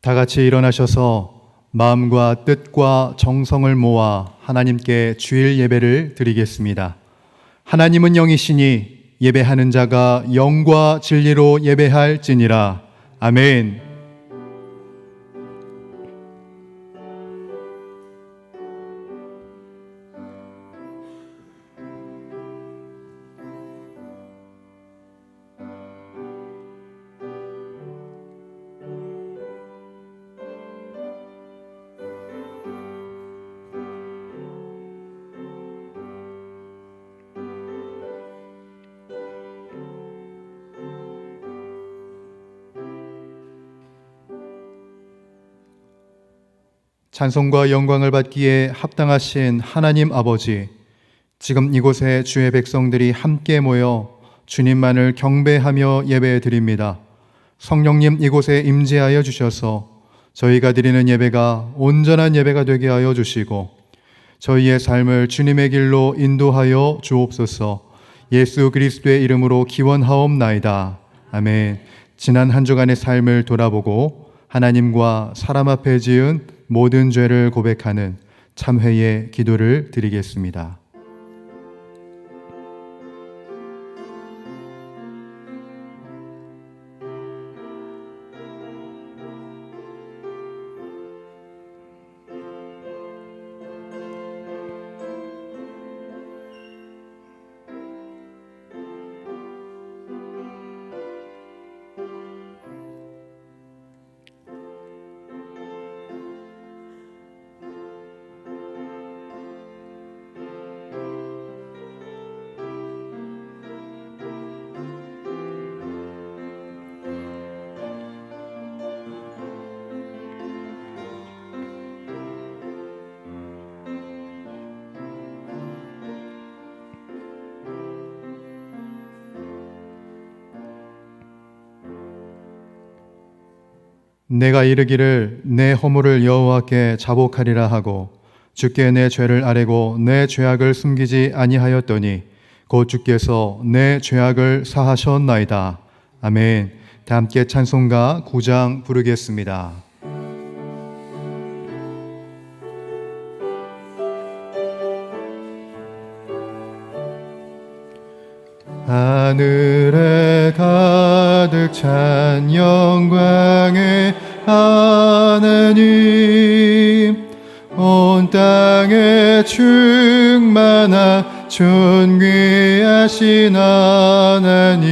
다 같이 일어나셔서 마음과 뜻과 정성을 모아 하나님께 주일 예배를 드리겠습니다. 하나님은 영이시니 예배하는 자가 영과 진리로 예배할지니라. 아멘. 찬송과 영광을 받기에 합당하신 하나님 아버지, 지금 이곳에 주의 백성들이 함께 모여 주님만을 경배하며 예배 드립니다. 성령님 이곳에 임재하여 주셔서 저희가 드리는 예배가 온전한 예배가 되게 하여 주시고 저희의 삶을 주님의 길로 인도하여 주옵소서. 예수 그리스도의 이름으로 기원하옵나이다. 아멘. 지난 한 주간의 삶을 돌아보고 하나님과 사람 앞에 지은 모든 죄를 고백하는 참회의 기도를 드리겠습니다. 내가 이르기를 내 허물을 여호와께 자복하리라 하고 주께 내 죄를 아뢰고 내 죄악을 숨기지 아니하였더니 곧 주께서 내 죄악을 사하셨나이다. 아멘. 다 함께 찬송가 9장 부르겠습니다. 하늘에 가득 찬 영광의 하나님, 온 땅에 충만한 존귀하신 하나님,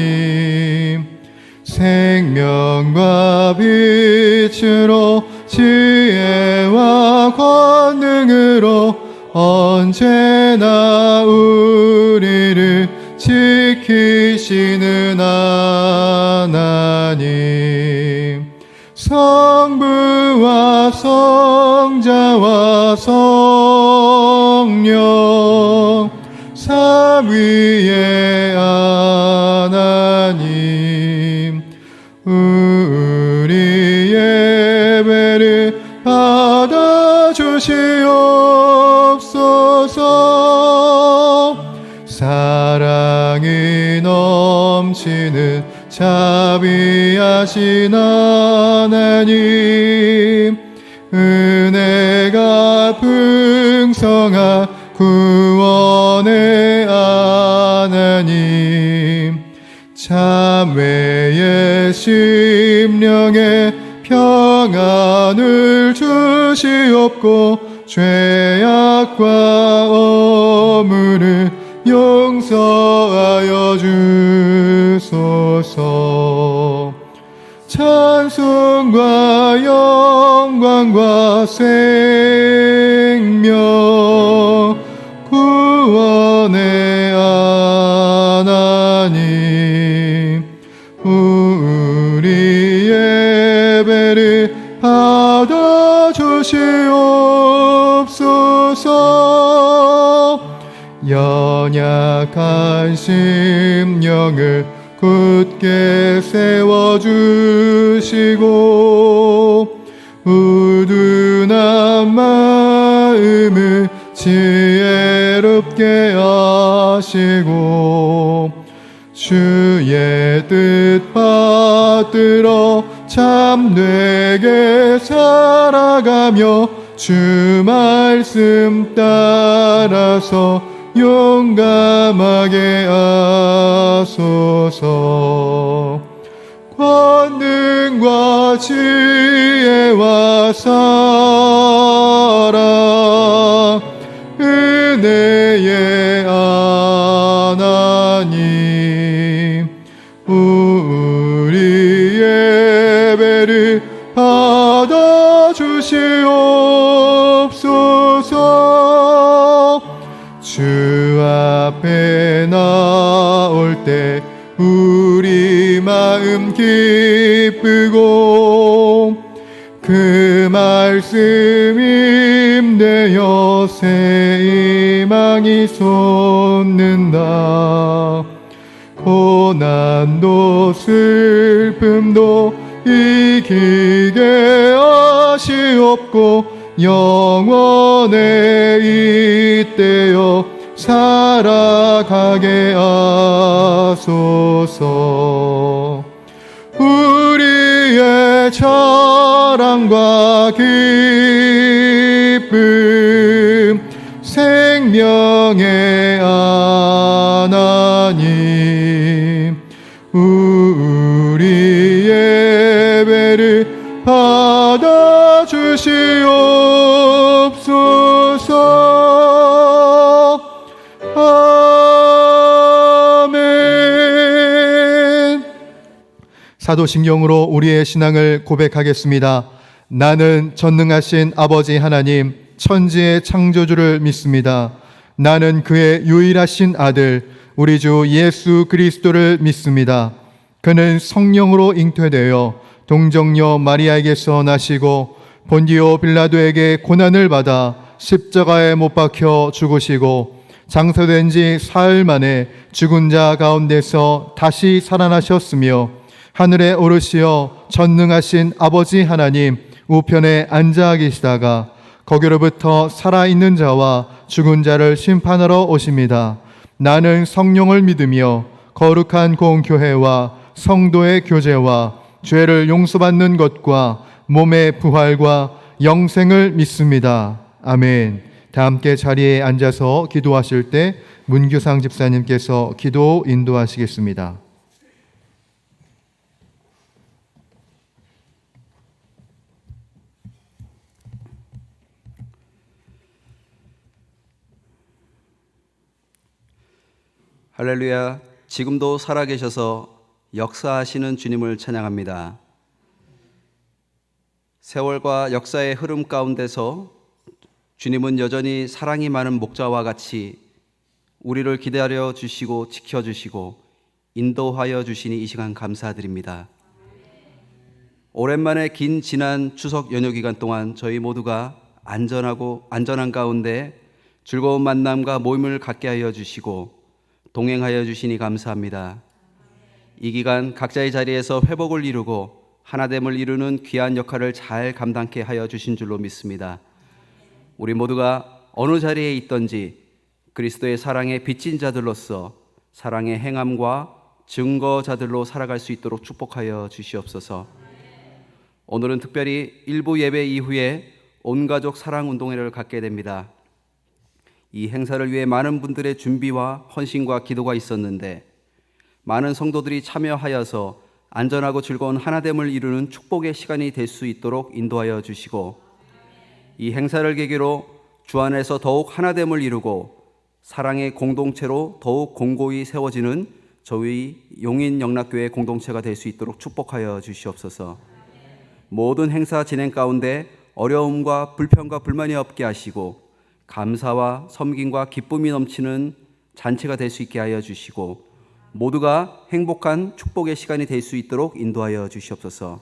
생명과 빛으로 지혜와 권능으로 언제나 우리를 지키시는 하나님, 성부와 성자와 성령 삼위의 하나님, 우리 예배를 받아주시옵소서. 사랑이 넘치는 자비하신 하나님, 은혜가 풍성한 구원의 하나님, 참회의 심령에 평안을 주시옵고 죄악과 어물을 용서하여 주소서. 찬송과 영광과 생명 구원의 하나님, 우리 예배를 받아주시옵소서. 연약한 심령을 굳게 세워주시고 우둔한 마음을 지혜롭게 하시고 주의 뜻 받들어 참되게 살아가며 주 말씀 따라서 용감하게 하소서. 권능과 지혜와 사랑 은혜의 하나님, 우리 예배를 받아주시옵소서. 주 앞에 나올 때 우리 마음 기쁘고 그 말씀 임되어 새 희망이 솟는다. 고난도 슬픔도 이기게 하시옵고 영원에 잇대어 살아가게 하소서. 우리의 자랑과 기쁨 생명의 하나님, 우리 예배를 받아주시옵소서. 아멘. 사도신경으로 우리의 신앙을 고백하겠습니다. 나는 전능하신 아버지 하나님, 천지의 창조주를 믿습니다. 나는 그의 유일하신 아들 우리 주 예수 그리스도를 믿습니다. 그는 성령으로 잉태되어 동정녀 마리아에게서 나시고 본디오 빌라도에게 고난을 받아 십자가에 못 박혀 죽으시고 장사된 지 사흘 만에 죽은 자 가운데서 다시 살아나셨으며 하늘에 오르시어 전능하신 아버지 하나님 우편에 앉아 계시다가 거기로부터 살아있는 자와 죽은 자를 심판하러 오십니다. 나는 성령을 믿으며 거룩한 공교회와 성도의 교제와 죄를 용서받는 것과 몸의 부활과 영생을 믿습니다. 아멘. 다 함께 자리에 앉아서 기도하실 때 문규상 집사님께서 기도 인도하시겠습니다. 할렐루야. 지금도 살아계셔서 역사하시는 주님을 찬양합니다. 세월과 역사의 흐름 가운데서 주님은 여전히 사랑이 많은 목자와 같이 우리를 기다려 주시고 지켜주시고 인도하여 주시니 이 시간 감사드립니다. 오랜만에 긴 지난 추석 연휴 기간 동안 저희 모두가 안전한 가운데 즐거운 만남과 모임을 갖게 하여 주시고 동행하여 주시니 감사합니다. 이 기간 각자의 자리에서 회복을 이루고 하나됨을 이루는 귀한 역할을 잘 감당케 하여 주신 줄로 믿습니다. 우리 모두가 어느 자리에 있든지 그리스도의 사랑에 빚진 자들로서 사랑의 행함과 증거자들로 살아갈 수 있도록 축복하여 주시옵소서. 오늘은 특별히 일부 예배 이후에 온가족 사랑운동회를 갖게 됩니다. 이 행사를 위해 많은 분들의 준비와 헌신과 기도가 있었는데 많은 성도들이 참여하여서 안전하고 즐거운 하나됨을 이루는 축복의 시간이 될 수 있도록 인도하여 주시고 이 행사를 계기로 주 안에서 더욱 하나됨을 이루고 사랑의 공동체로 더욱 공고히 세워지는 저희 용인영락교회 공동체가 될 수 있도록 축복하여 주시옵소서. 모든 행사 진행 가운데 어려움과 불평과 불만이 없게 하시고 감사와 섬김과 기쁨이 넘치는 잔치가 될 수 있게 하여 주시고 모두가 행복한 축복의 시간이 될 수 있도록 인도하여 주시옵소서.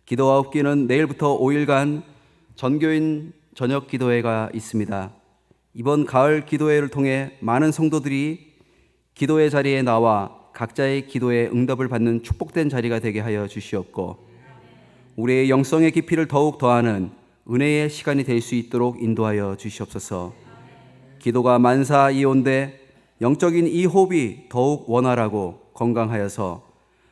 기도와 옵기는 내일부터 5일간 전교인 저녁 기도회가 있습니다. 이번 가을 기도회를 통해 많은 성도들이 기도의 자리에 나와 각자의 기도에 응답을 받는 축복된 자리가 되게 하여 주시옵고 우리의 영성의 깊이를 더욱 더하는 은혜의 시간이 될 수 있도록 인도하여 주시옵소서. 기도가 만사이온데 영적인 이 호흡이 더욱 원활하고 건강하여서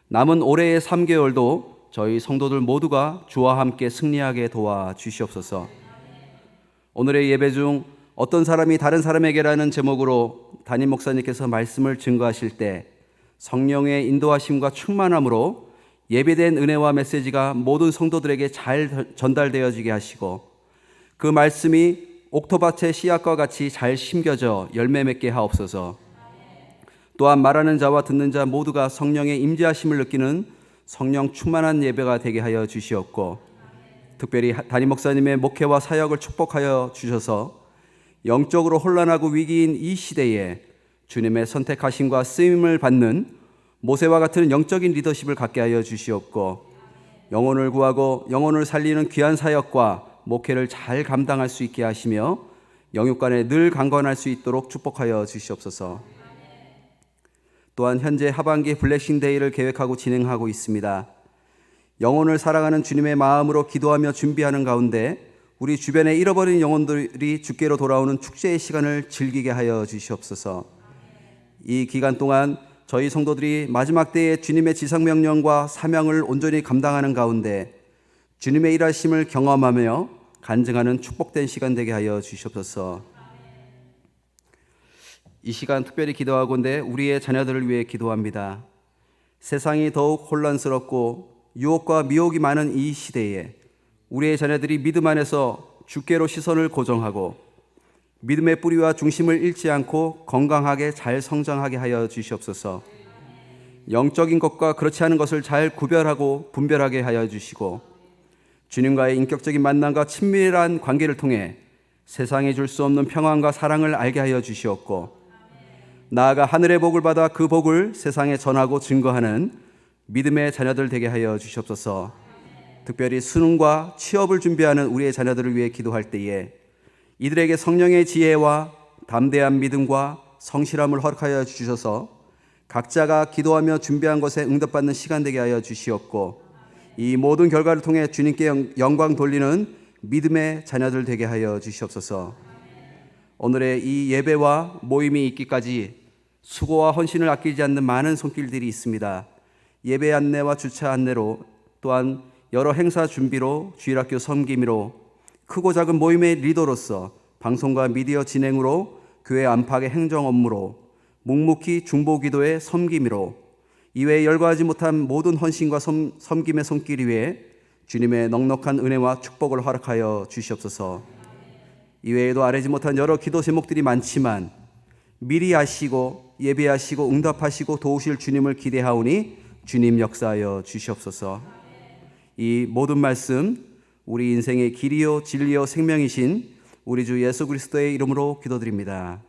남은 올해의 3개월도 저희 성도들 모두가 주와 함께 승리하게 도와 주시옵소서. 오늘의 예배 중 어떤 사람이 다른 사람에게라는 제목으로 담임 목사님께서 말씀을 증거하실 때 성령의 인도하심과 충만함으로 예배된 은혜와 메시지가 모든 성도들에게 잘 전달되어지게 하시고 그 말씀이 옥토밭의 씨앗과 같이 잘 심겨져 열매 맺게 하옵소서. 또한 말하는 자와 듣는 자 모두가 성령의 임재하심을 느끼는 성령 충만한 예배가 되게 하여 주시옵고 특별히 담임 목사님의 목회와 사역을 축복하여 주셔서 영적으로 혼란하고 위기인 이 시대에 주님의 선택하심과 쓰임을 받는 모세와 같은 영적인 리더십을 갖게 하여 주시옵고 영혼을 구하고 영혼을 살리는 귀한 사역과 목회를 잘 감당할 수 있게 하시며 영육간에 늘 강건할 수 있도록 축복하여 주시옵소서. 또한 현재 하반기 블레싱데이를 계획하고 진행하고 있습니다. 영혼을 사랑하는 주님의 마음으로 기도하며 준비하는 가운데 우리 주변에 잃어버린 영혼들이 주께로 돌아오는 축제의 시간을 즐기게 하여 주시옵소서. 이 기간 동안 저희 성도들이 마지막 때에 주님의 지상명령과 사명을 온전히 감당하는 가운데 주님의 일하심을 경험하며 간증하는 축복된 시간 되게 하여 주시옵소서. 이 시간 특별히 기도하건대 우리의 자녀들을 위해 기도합니다. 세상이 더욱 혼란스럽고 유혹과 미혹이 많은 이 시대에 우리의 자녀들이 믿음 안에서 주께로 시선을 고정하고 믿음의 뿌리와 중심을 잃지 않고 건강하게 잘 성장하게 하여 주시옵소서. 영적인 것과 그렇지 않은 것을 잘 구별하고 분별하게 하여 주시고 주님과의 인격적인 만남과 친밀한 관계를 통해 세상에 줄 수 없는 평안과 사랑을 알게 하여 주시옵고 나아가 하늘의 복을 받아 그 복을 세상에 전하고 증거하는 믿음의 자녀들 되게 하여 주시옵소서. 특별히 수능과 취업을 준비하는 우리의 자녀들을 위해 기도할 때에 이들에게 성령의 지혜와 담대한 믿음과 성실함을 허락하여 주셔서 각자가 기도하며 준비한 것에 응답받는 시간 되게 하여 주시옵고 이 모든 결과를 통해 주님께 영광 돌리는 믿음의 자녀들 되게 하여 주시옵소서. 오늘의 이 예배와 모임이 있기까지 수고와 헌신을 아끼지 않는 많은 손길들이 있습니다. 예배 안내와 주차 안내로 또한 여러 행사 준비로 주일학교 섬김으로 크고 작은 모임의 리더로서 방송과 미디어 진행으로 교회 안팎의 행정 업무로 묵묵히 중보기도의 섬김으로 이외에 열거하지 못한 모든 헌신과 섬김의 손길 위에 주님의 넉넉한 은혜와 축복을 허락하여 주시옵소서. 이외에도 아뢰지 못한 여러 기도 제목들이 많지만 미리 아시고 예배하시고 응답하시고 도우실 주님을 기대하오니 주님 역사하여 주시옵소서. 이 모든 말씀 우리 인생의 길이요 진리요 생명이신 우리 주 예수 그리스도의 이름으로 기도드립니다.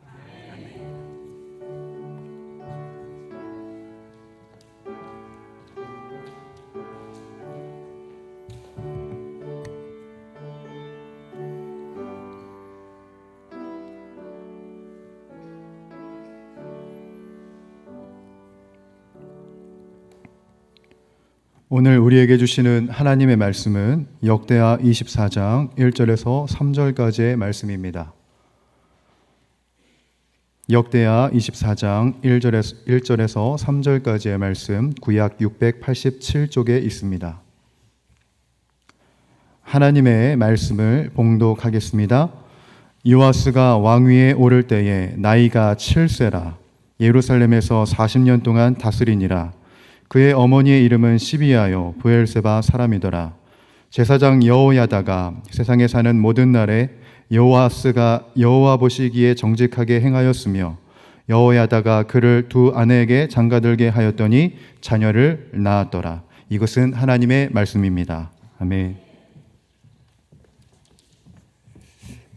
오늘 우리에게 주시는 하나님의 말씀은 역대하 24장 1절에서 3절까지의 말씀입니다. 역대하 24장 1절에서 3절까지의 말씀 구약 687쪽에 있습니다. 하나님의 말씀을 봉독하겠습니다. 요아스가 왕위에 오를 때에 나이가 7세라 예루살렘에서 40년 동안 다스리니라. 그의 어머니의 이름은 시비아요 브엘세바 사람이더라. 제사장 여호야다가 세상에 사는 모든 날에 요아스가 여호와 보시기에 정직하게 행하였으며 여호야다가 그를 두 아내에게 장가들게 하였더니 자녀를 낳았더라. 이것은 하나님의 말씀입니다. 아멘.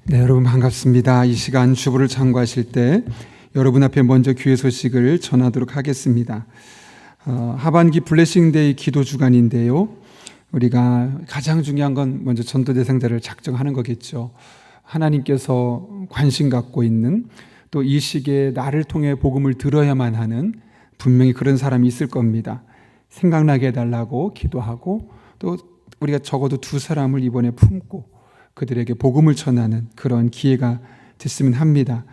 네, 여러분 반갑습니다. 이 시간 주보를 참고하실 때 여러분 앞에 먼저 귀의 소식을 전하도록 하겠습니다. 하반기 블레싱데이 기도 주간인데요. 우리가 가장 중요한 건 먼저 전도 대상자를 작정하는 거겠죠. 하나님께서 관심 갖고 있는 또 이 시기에 나를 통해 복음을 들어야만 하는 분명히 그런 사람이 있을 겁니다. 생각나게 해달라고 기도하고 또 우리가 적어도 두 사람을 이번에 품고 그들에게 복음을 전하는 그런 기회가 됐으면 합니다.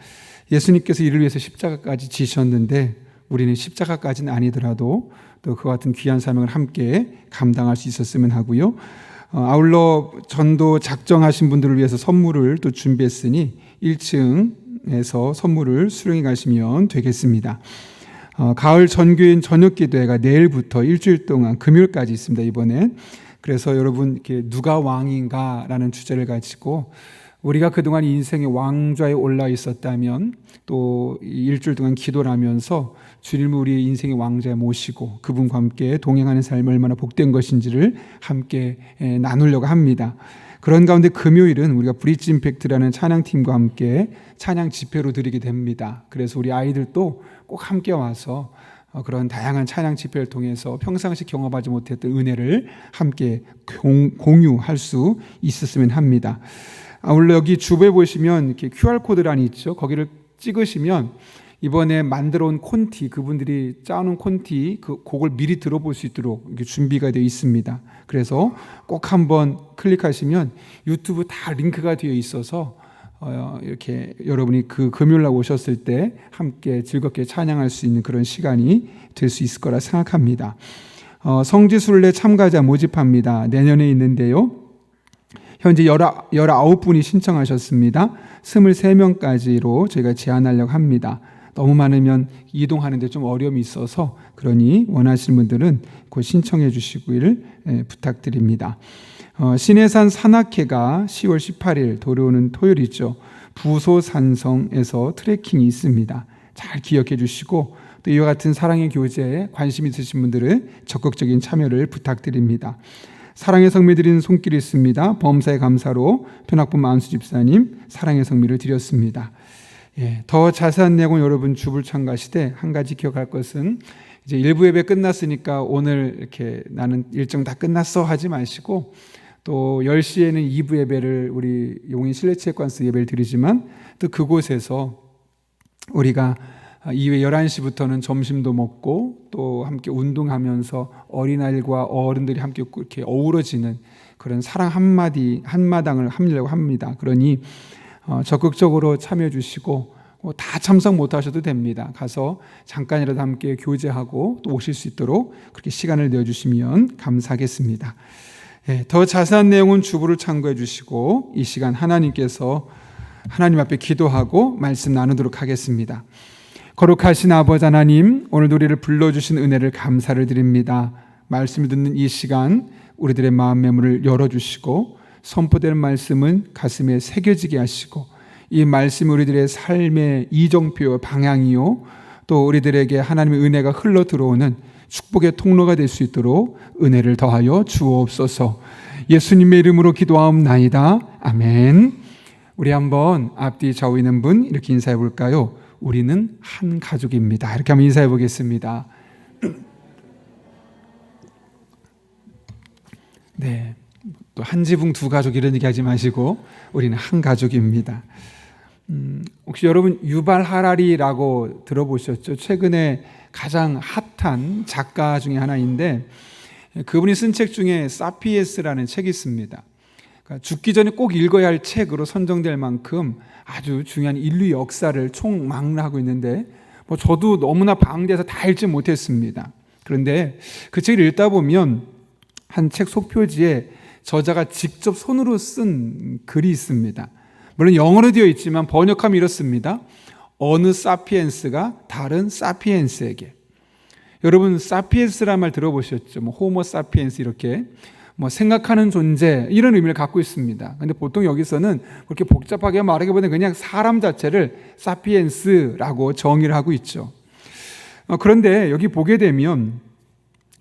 예수님께서 이를 위해서 십자가까지 지셨는데 우리는 십자가까지는 아니더라도 또 그와 같은 귀한 사명을 함께 감당할 수 있었으면 하고요. 아울러 전도 작정하신 분들을 위해서 선물을 또 준비했으니 1층에서 선물을 수령해 가시면 되겠습니다. 가을 전교인 저녁기도회가 내일부터 일주일 동안 금요일까지 있습니다. 이번에. 그래서 여러분 이렇게 누가 왕인가라는 주제를 가지고 우리가 그동안 인생의 왕좌에 올라 있었다면 또 일주일 동안 기도를 하면서 주님을 우리 인생의 왕좌에 모시고 그분과 함께 동행하는 삶이 얼마나 복된 것인지를 함께 나누려고 합니다. 그런 가운데 금요일은 우리가 브릿지 임팩트라는 찬양팀과 함께 찬양 집회로 드리게 됩니다. 그래서 우리 아이들도 꼭 함께 와서 그런 다양한 찬양 집회를 통해서 평상시 경험하지 못했던 은혜를 함께 공유할 수 있었으면 합니다. 아울러 여기 주부에 보시면 이렇게 QR코드란이 있죠. 거기를 찍으시면 이번에 만들어 온 콘티, 그분들이 짜놓은 콘티 그 곡을 미리 들어볼 수 있도록 이렇게 준비가 되어 있습니다. 그래서 꼭 한번 클릭하시면 유튜브 다 링크가 되어 있어서 이렇게 여러분이 그 금요일 날 오셨을 때 함께 즐겁게 찬양할 수 있는 그런 시간이 될 수 있을 거라 생각합니다. 성지순례 참가자 모집합니다. 내년에 있는데요. 현재 19분이 신청하셨습니다. 23명까지로 저희가 제한하려고 합니다. 너무 많으면 이동하는데 좀 어려움이 있어서 그러니 원하시는 분들은 곧 신청해 주시길 부탁드립니다. 신해산 산악회가 10월 18일 돌아오는 토요일이죠. 부소산성에서 트레킹이 있습니다. 잘 기억해 주시고 또 이와 같은 사랑의 교제에 관심 있으신 분들은 적극적인 참여를 부탁드립니다. 사랑의 성미 드리는 손길이 있습니다. 범사의 감사로 편학부 만수 집사님 사랑의 성미를 드렸습니다. 더 자세한 내용은 여러분 주불 참가시되 한 가지 기억할 것은 이제 1부 예배 끝났으니까 오늘 이렇게 나는 일정 다 끝났어 하지 마시고 또 10시에는 2부 예배를 우리 용인 실내체육관에서 예배를 드리지만 또 그곳에서 우리가 이후에 11시부터는 점심도 먹고 또 함께 운동하면서 어린아이들과 어른들이 함께 이렇게 어우러지는 그런 사랑 한마당을 하려고 합니다. 그러니 적극적으로 참여해 주시고 다 참석 못 하셔도 됩니다. 가서 잠깐이라도 함께 교제하고 또 오실 수 있도록 그렇게 시간을 내어주시면 감사하겠습니다. 더 자세한 내용은 주부를 참고해 주시고 이 시간 하나님께서 하나님 앞에 기도하고 말씀 나누도록 하겠습니다. 거룩하신 아버지 하나님, 오늘도 우리를 불러주신 은혜를 감사를 드립니다. 말씀을 듣는 이 시간 우리들의 마음의 문을 열어주시고 선포되는 말씀은 가슴에 새겨지게 하시고 이 말씀이 우리들의 삶의 이정표 방향이요 또 우리들에게 하나님의 은혜가 흘러 들어오는 축복의 통로가 될 수 있도록 은혜를 더하여 주옵소서. 예수님의 이름으로 기도하옵나이다. 아멘. 우리 한번 앞뒤 좌우 있는 분 이렇게 인사해 볼까요? 우리는 한 가족입니다. 이렇게 한번 인사해 보겠습니다. 네, 또 한 지붕 두 가족 이런 얘기 하지 마시고 우리는 한 가족입니다. 혹시 여러분 유발 하라리라고 들어보셨죠? 최근에 가장 핫한 작가 중에 하나인데 그분이 쓴 책 중에 사피엔스라는 책이 있습니다. 그러니까 죽기 전에 꼭 읽어야 할 책으로 선정될 만큼 아주 중요한 인류 역사를 총망라하고 있는데 저도 너무나 방대해서 다 읽지 못했습니다. 그런데 그 책을 읽다 보면 한 책 속표지에 저자가 직접 손으로 쓴 글이 있습니다. 물론 영어로 되어 있지만 번역하면 이렇습니다. 어느 사피엔스가 다른 사피엔스에게. 여러분 사피엔스라는 말 들어보셨죠? 호모 사피엔스 이렇게 생각하는 존재 이런 의미를 갖고 있습니다. 근데 보통 여기서는 그렇게 복잡하게 말하기보다는 그냥 사람 자체를 사피엔스라고 정의를 하고 있죠. 그런데 여기 보게 되면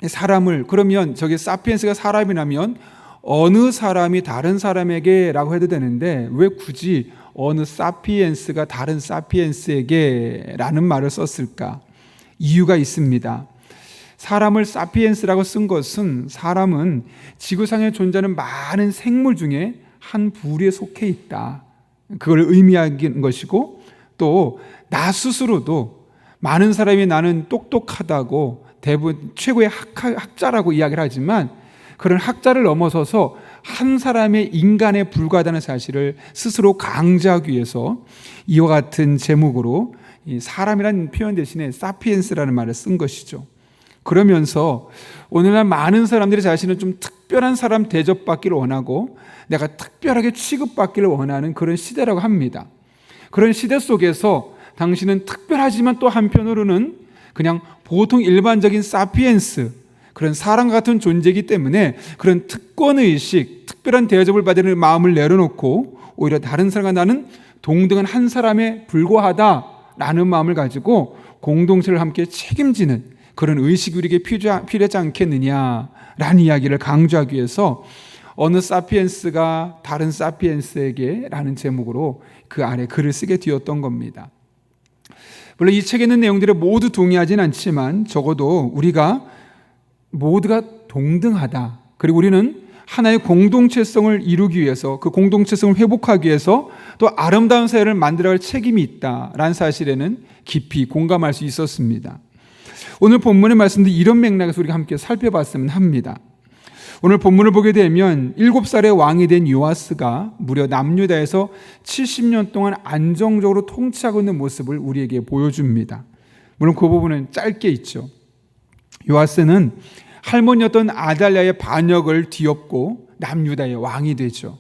사람을 그러면 저기 사피엔스가 사람이라면 어느 사람이 다른 사람에게 라고 해도 되는데 왜 굳이 어느 사피엔스가 다른 사피엔스에게 라는 말을 썼을까? 이유가 있습니다. 사람을 사피엔스라고 쓴 것은 사람은 지구상에 존재하는 많은 생물 중에 한 부류에 속해 있다. 그걸 의미하는 것이고 또 나 스스로도 많은 사람이 나는 똑똑하다고 대부분 최고의 학자라고 이야기를 하지만 그런 학자를 넘어서서 한 사람의 인간에 불과하다는 사실을 스스로 강조하기 위해서 이와 같은 제목으로 이 사람이라는 표현 대신에 사피엔스라는 말을 쓴 것이죠. 그러면서 오늘날 많은 사람들이 자신은 좀 특별한 사람 대접받기를 원하고 내가 특별하게 취급받기를 원하는 그런 시대라고 합니다. 그런 시대 속에서 당신은 특별하지만 또 한편으로는 그냥 보통 일반적인 사피엔스, 그런 사람 같은 존재이기 때문에 그런 특권의식, 특별한 대접을 받는 마음을 내려놓고 오히려 다른 사람과 나는 동등한 한 사람에 불과하다라는 마음을 가지고 공동체를 함께 책임지는 그런 의식이 우리에게 필요하지 않겠느냐라는 이야기를 강조하기 위해서 어느 사피엔스가 다른 사피엔스에게 라는 제목으로 그 아래 글을 쓰게 되었던 겁니다. 물론 이 책에 있는 내용들에 모두 동의하진 않지만 적어도 우리가 모두가 동등하다, 그리고 우리는 하나의 공동체성을 이루기 위해서 그 공동체성을 회복하기 위해서 또 아름다운 사회를 만들어갈 책임이 있다라는 사실에는 깊이 공감할 수 있었습니다. 오늘 본문의 말씀도 이런 맥락에서 우리가 함께 살펴봤으면 합니다. 오늘 본문을 보게 되면 7살의 왕이 된 요아스가 무려 남유다에서 70년 동안 안정적으로 통치하고 있는 모습을 우리에게 보여줍니다. 물론 그 부분은 짧게 있죠. 요아스는 할머니였던 아달랴의 반역을 뒤엎고 남유다의 왕이 되죠.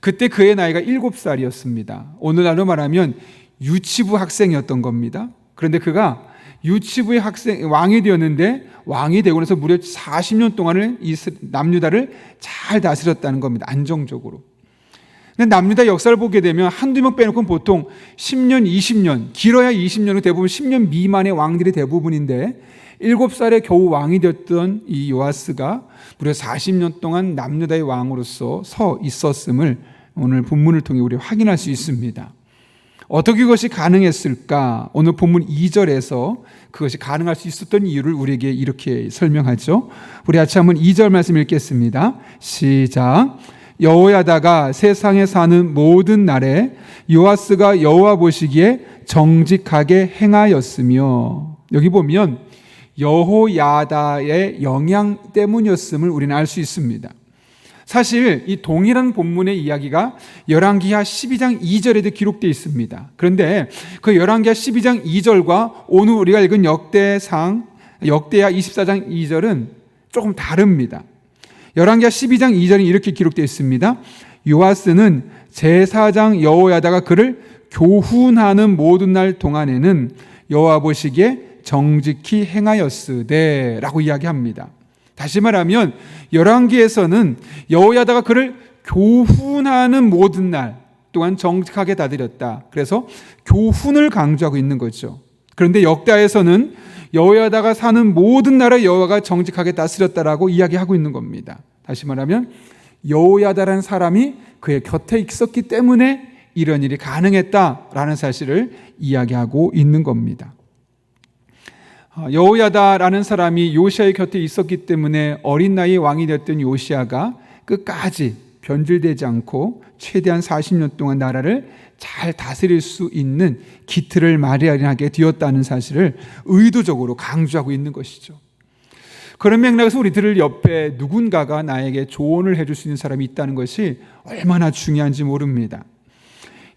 그때 그의 나이가 7살이었습니다. 오늘날로 말하면 유치부 학생이었던 겁니다. 그런데 그가 유치부의 왕이 되었는데 왕이 되고 나서 무려 40년 동안을 이 남유다를 잘 다스렸다는 겁니다. 안정적으로. 근데 남유다 역사를 보게 되면 한두 명 빼놓고는 보통 10년, 20년, 길어야 20년은 대부분 10년 미만의 왕들이 대부분인데 7살에 겨우 왕이 되었던 이 요아스가 무려 40년 동안 남유다의 왕으로서 서 있었음을 오늘 본문을 통해 우리 확인할 수 있습니다. 어떻게 그것이 가능했을까? 오늘 본문 2절에서 그것이 가능할 수 있었던 이유를 우리에게 이렇게 설명하죠. 우리 같이 한번 2절 말씀 읽겠습니다. 시작. 여호야다가 세상에 사는 모든 날에 요아스가 여호와 보시기에 정직하게 행하였으며, 여기 보면 여호야다의 영향 때문이었음을 우리는 알 수 있습니다. 사실 이 동일한 본문의 이야기가 열왕기하 12장 2절에도 기록되어 있습니다. 그런데 그 열왕기하 12장 2절과 오늘 우리가 읽은 역대하 24장 2절은 조금 다릅니다. 열왕기하 12장 2절은 이렇게 기록되어 있습니다. 요아스는 제사장 여호야다가 그를 교훈하는 모든 날 동안에는 여호와 보시기에 정직히 행하였으되 라고 이야기합니다. 다시 말하면 열왕기에서는 여호야다가 그를 교훈하는 모든 날 동안 정직하게 다스렸다. 그래서 교훈을 강조하고 있는 거죠. 그런데 역대하에서는 여호야다가 사는 모든 날에 여호와가 정직하게 다스렸다라고 이야기하고 있는 겁니다. 다시 말하면 여호야다라는 사람이 그의 곁에 있었기 때문에 이런 일이 가능했다라는 사실을 이야기하고 있는 겁니다. 여호야다라는 사람이 요시아의 곁에 있었기 때문에 어린 나이에 왕이 되었던 요시아가 끝까지 변질되지 않고 최대한 40년 동안 나라를 잘 다스릴 수 있는 기틀을 마련하게 되었다는 사실을 의도적으로 강조하고 있는 것이죠. 그런 맥락에서 우리들 옆에 누군가가 나에게 조언을 해줄 수 있는 사람이 있다는 것이 얼마나 중요한지 모릅니다.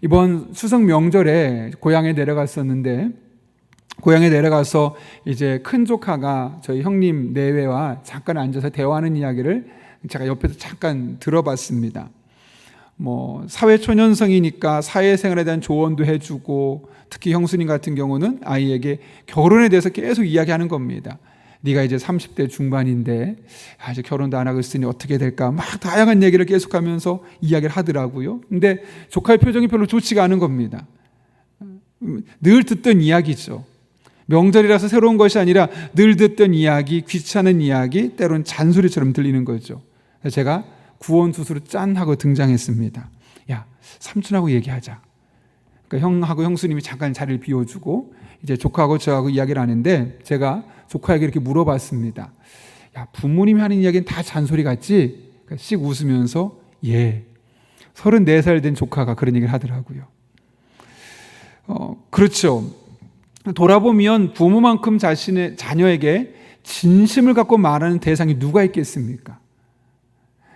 이번 추석 명절에 고향에 내려갔었는데 고향에 내려가서 이제 큰 조카가 저희 형님 내외와 잠깐 앉아서 대화하는 이야기를 제가 옆에서 잠깐 들어봤습니다. 사회초년생이니까 사회생활에 대한 조언도 해주고, 특히 형수님 같은 경우는 아이에게 결혼에 대해서 계속 이야기하는 겁니다. 네가 이제 30대 중반인데 이제 결혼도 안 하고 있으니 어떻게 될까, 막 다양한 얘기를 계속하면서 이야기를 하더라고요. 근데 조카의 표정이 별로 좋지가 않은 겁니다. 늘 듣던 이야기죠. 명절이라서 새로운 것이 아니라 늘 듣던 이야기, 귀찮은 이야기, 때론 잔소리처럼 들리는 거죠. 그래서 제가 구원투수로 짠 하고 등장했습니다. 야, 삼촌하고 얘기하자. 그러니까 형하고 형수님이 잠깐 자리를 비워주고 이제 조카하고 저하고 이야기를 하는데 제가 조카에게 이렇게 물어봤습니다. 야, 부모님이 하는 이야기는 다 잔소리 같지? 그러니까 씩 웃으면서 예, 34살 된 조카가 그런 얘기를 하더라고요. 그렇죠. 돌아보면 부모만큼 자신의 자녀에게 진심을 갖고 말하는 대상이 누가 있겠습니까?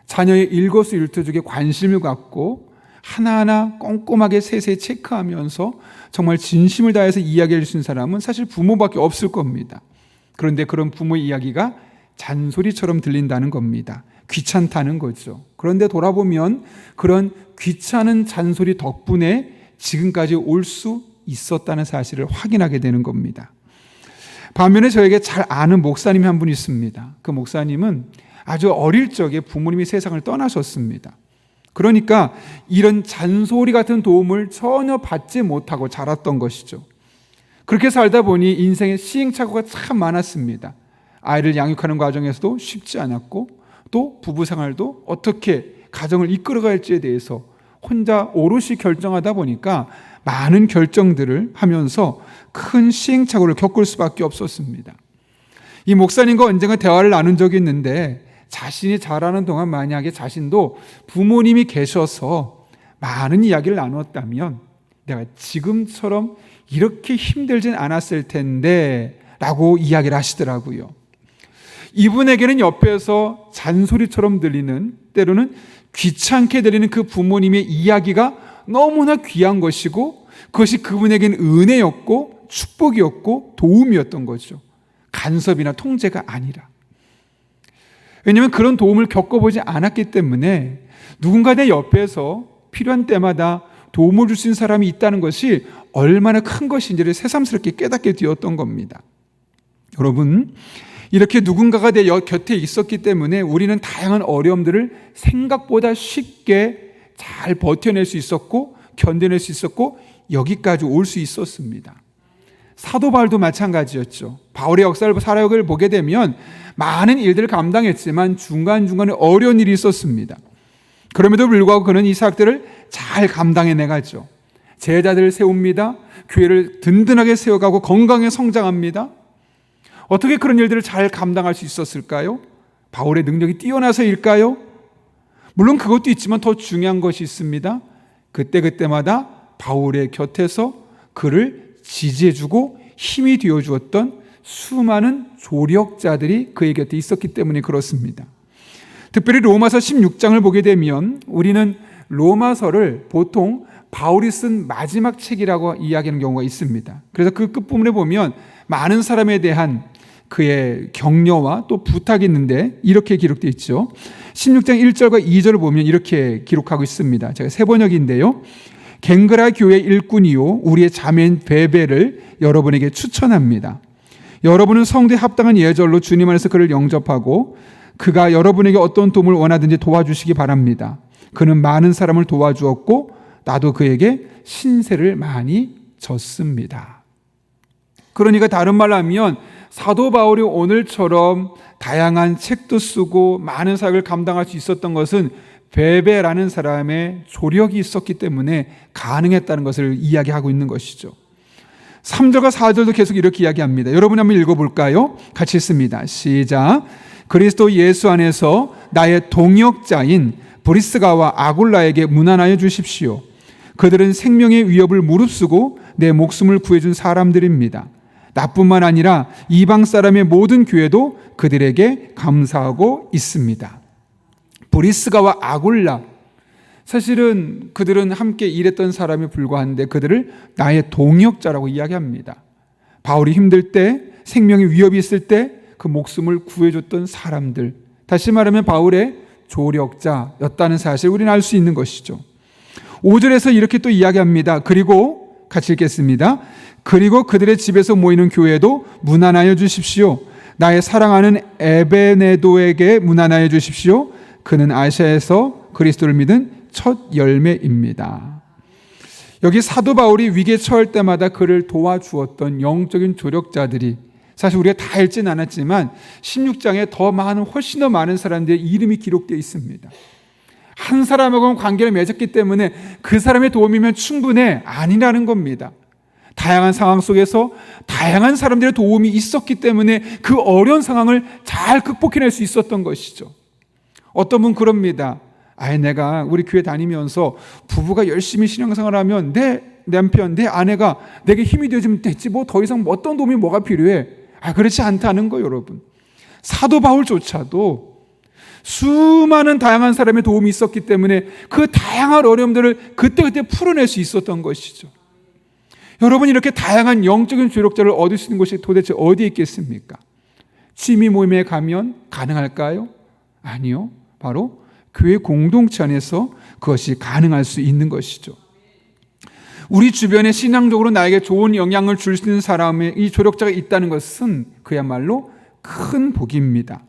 자녀의 일거수일투족에 관심을 갖고 하나하나 꼼꼼하게 세세히 체크하면서 정말 진심을 다해서 이야기해 주신 사람은 사실 부모밖에 없을 겁니다. 그런데 그런 부모의 이야기가 잔소리처럼 들린다는 겁니다. 귀찮다는 거죠. 그런데 돌아보면 그런 귀찮은 잔소리 덕분에 지금까지 올 수 있었다는 사실을 확인하게 되는 겁니다. 반면에 저에게 잘 아는 목사님이 한 분 있습니다. 그 목사님은 아주 어릴 적에 부모님이 세상을 떠나셨습니다. 그러니까 이런 잔소리 같은 도움을 전혀 받지 못하고 자랐던 것이죠. 그렇게 살다 보니 인생에 시행착오가 참 많았습니다. 아이를 양육하는 과정에서도 쉽지 않았고 또 부부 생활도 어떻게 가정을 이끌어갈지에 대해서 혼자 오롯이 결정하다 보니까 많은 결정들을 하면서 큰 시행착오를 겪을 수밖에 없었습니다. 이 목사님과 언젠가 대화를 나눈 적이 있는데 자신이 자라는 동안 만약에 자신도 부모님이 계셔서 많은 이야기를 나눴다면 내가 지금처럼 이렇게 힘들진 않았을 텐데 라고 이야기를 하시더라고요. 이분에게는 옆에서 잔소리처럼 들리는, 때로는 귀찮게 들리는 그 부모님의 이야기가 너무나 귀한 것이고 그것이 그분에게는 은혜였고 축복이었고 도움이었던 거죠. 간섭이나 통제가 아니라. 왜냐하면 그런 도움을 겪어보지 않았기 때문에 누군가 내 옆에서 필요한 때마다 도움을 줄 수 있는 사람이 있다는 것이 얼마나 큰 것인지를 새삼스럽게 깨닫게 되었던 겁니다. 여러분, 이렇게 누군가가 내 곁에 있었기 때문에 우리는 다양한 어려움들을 생각보다 쉽게 잘 버텨낼 수 있었고 견뎌낼 수 있었고 여기까지 올 수 있었습니다. 사도 바울도 마찬가지였죠. 바울의 역사를 사역을 보게 되면 많은 일들을 감당했지만 중간중간에 어려운 일이 있었습니다. 그럼에도 불구하고 그는 이 사역들을 잘 감당해 내가죠. 제자들을 세웁니다. 교회를 든든하게 세워가고 건강하게 성장합니다. 어떻게 그런 일들을 잘 감당할 수 있었을까요? 바울의 능력이 뛰어나서일까요? 물론 그것도 있지만 더 중요한 것이 있습니다. 그때마다 바울의 곁에서 그를 지지해주고 힘이 되어주었던 수많은 조력자들이 그의 곁에 있었기 때문에 그렇습니다. 특별히 로마서 16장을 보게 되면 우리는 로마서를 보통 바울이 쓴 마지막 책이라고 이야기하는 경우가 있습니다. 그래서 그 끝부분에 보면 많은 사람에 대한 그의 격려와 또 부탁이 있는데 이렇게 기록되어 있죠. 16장 1절과 2절을 보면 이렇게 기록하고 있습니다. 제가 새 번역인데요. 갱그라 교회 일꾼이요 우리의 자매인 베베를 여러분에게 추천합니다. 여러분은 성도에 합당한 예절로 주님 안에서 그를 영접하고 그가 여러분에게 어떤 도움을 원하든지 도와주시기 바랍니다. 그는 많은 사람을 도와주었고 나도 그에게 신세를 많이 졌습니다. 그러니까 다른 말로 하면 사도 바울이 오늘처럼 다양한 책도 쓰고 많은 사역을 감당할 수 있었던 것은 베베라는 사람의 조력이 있었기 때문에 가능했다는 것을 이야기하고 있는 것이죠. 3절과 4절도 계속 이렇게 이야기합니다. 여러분 한번 읽어볼까요? 같이 읽습니다. 시작. 그리스도 예수 안에서 나의 동역자인 브리스가와 아굴라에게 문안하여 주십시오. 그들은 생명의 위협을 무릅쓰고 내 목숨을 구해준 사람들입니다. 나뿐만 아니라 이방 사람의 모든 교회도 그들에게 감사하고 있습니다. 브리스가와 아굴라, 사실은 그들은 함께 일했던 사람에 불과한데 그들을 나의 동역자라고 이야기합니다. 바울이 힘들 때, 생명의 위협이 있을 때 그 목숨을 구해줬던 사람들, 다시 말하면 바울의 조력자였다는 사실을 우리는 알 수 있는 것이죠. 5절에서 이렇게 또 이야기합니다. 그리고 같이 읽겠습니다. 그리고 그들의 집에서 모이는 교회도 문안하여 주십시오. 나의 사랑하는 에베네도에게 문안하여 주십시오. 그는 아시아에서 그리스도를 믿은 첫 열매입니다. 여기 사도 바울이 위기에 처할 때마다 그를 도와주었던 영적인 조력자들이 사실 우리가 다 읽지는 않았지만 16장에 더 많은, 훨씬 더 많은 사람들의 이름이 기록되어 있습니다. 한 사람하고는 관계를 맺었기 때문에 그 사람의 도움이면 충분해 아니라는 겁니다. 다양한 상황 속에서 다양한 사람들의 도움이 있었기 때문에 그 어려운 상황을 잘 극복해낼 수 있었던 것이죠. 어떤 분 그럽니다. 내가 우리 교회 다니면서 부부가 열심히 신앙생활을 하면 내 남편, 내 아내가 내게 힘이 되어주면 됐지 뭐 더 이상 어떤 도움이 뭐가 필요해. 그렇지 않다는 거예요, 여러분. 사도 바울조차도 수많은 다양한 사람의 도움이 있었기 때문에 그 다양한 어려움들을 그때그때 풀어낼 수 있었던 것이죠. 여러분, 이렇게 다양한 영적인 조력자를 얻을 수 있는 곳이 도대체 어디에 있겠습니까? 취미 모임에 가면 가능할까요? 아니요. 바로 교회 공동체 안에서 그것이 가능할 수 있는 것이죠. 우리 주변에 신앙적으로 나에게 좋은 영향을 줄 수 있는 사람의 이 조력자가 있다는 것은 그야말로 큰 복입니다.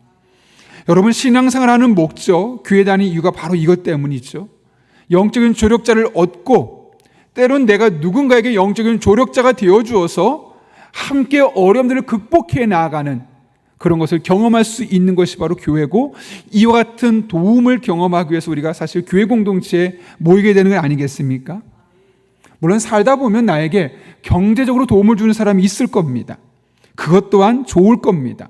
여러분, 신앙생활하는 목적, 교회 다니는 이유가 바로 이것 때문이죠. 영적인 조력자를 얻고 때론 내가 누군가에게 영적인 조력자가 되어주어서 함께 어려움들을 극복해 나아가는 그런 것을 경험할 수 있는 것이 바로 교회고, 이와 같은 도움을 경험하기 위해서 우리가 사실 교회 공동체에 모이게 되는 건 아니겠습니까? 물론 살다 보면 나에게 경제적으로 도움을 주는 사람이 있을 겁니다. 그것 또한 좋을 겁니다.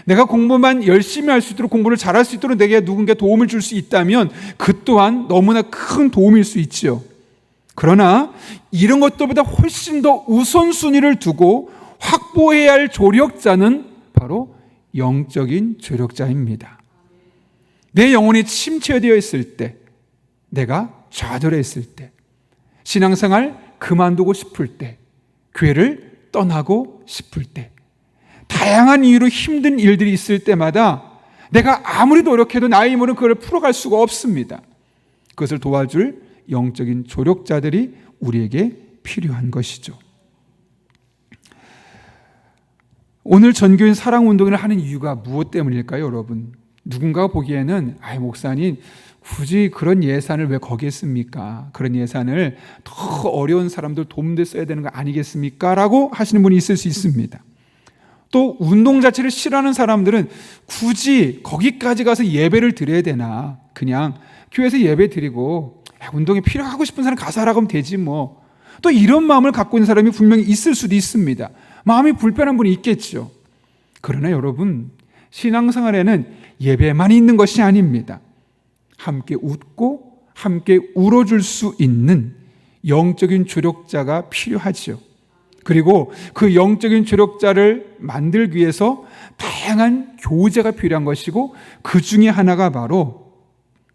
내가 공부만 열심히 할 수 있도록, 공부를 잘할 수 있도록 내게 누군가 도움을 줄 수 있다면 그 또한 너무나 큰 도움일 수 있지요. 그러나 이런 것들보다 훨씬 더 우선순위를 두고 확보해야 할 조력자는 바로 영적인 조력자입니다. 내 영혼이 침체되어 있을 때, 내가 좌절해 있을 때, 신앙생활 그만두고 싶을 때, 교회를 떠나고 싶을 때, 다양한 이유로 힘든 일들이 있을 때마다 내가 아무리 노력해도 나의 힘으로는 그걸 풀어갈 수가 없습니다. 그것을 도와줄 영적인 조력자들이 우리에게 필요한 것이죠. 오늘 전교인 사랑운동을 하는 이유가 무엇 때문일까요, 여러분? 누군가가 보기에는 목사님 굳이 그런 예산을 왜 거기에 씁니까? 그런 예산을 더 어려운 사람들 도움 데 써야 되는 거 아니겠습니까? 라고 하시는 분이 있을 수 있습니다. 또 운동 자체를 싫어하는 사람들은 굳이 거기까지 가서 예배를 드려야 되나, 그냥 교회에서 예배 드리고 운동이 필요하고 싶은 사람 가서 하라고 하면 되지 뭐. 또 이런 마음을 갖고 있는 사람이 분명히 있을 수도 있습니다. 마음이 불편한 분이 있겠죠. 그러나 여러분, 신앙생활에는 예배만 있는 것이 아닙니다. 함께 웃고 함께 울어줄 수 있는 영적인 조력자가 필요하죠. 그리고 그 영적인 조력자를 만들기 위해서 다양한 교제가 필요한 것이고, 그 중에 하나가 바로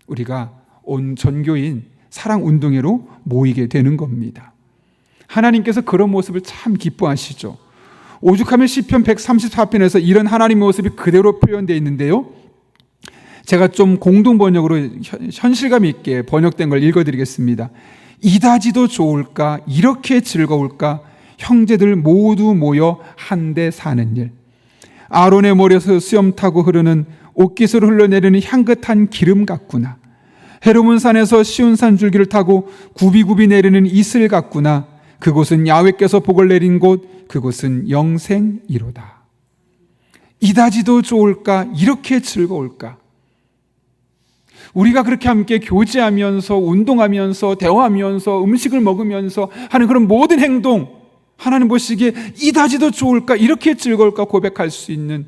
우리가 온 전교인 사랑운동회로 모이게 되는 겁니다. 하나님께서 그런 모습을 참 기뻐하시죠. 오죽하면 시편 134편에서 이런 하나님의 모습이 그대로 표현되어 있는데요, 제가 좀 공동번역으로 현실감 있게 번역된 걸 읽어드리겠습니다. 이다지도 좋을까, 이렇게 즐거울까, 형제들 모두 모여 한데 사는 일. 아론의 머리에서 수염 타고 흐르는 옷깃으로 흘러내리는 향긋한 기름 같구나. 헤르몬 산에서 시온산 줄기를 타고 굽이굽이 내리는 이슬 같구나. 그곳은 야훼께서 복을 내린 곳, 그곳은 영생이로다. 이다지도 좋을까, 이렇게 즐거울까. 우리가 그렇게 함께 교제하면서, 운동하면서, 대화하면서, 음식을 먹으면서 하는 그런 모든 행동, 하나님 보시기에 이다지도 좋을까, 이렇게 즐거울까 고백할 수 있는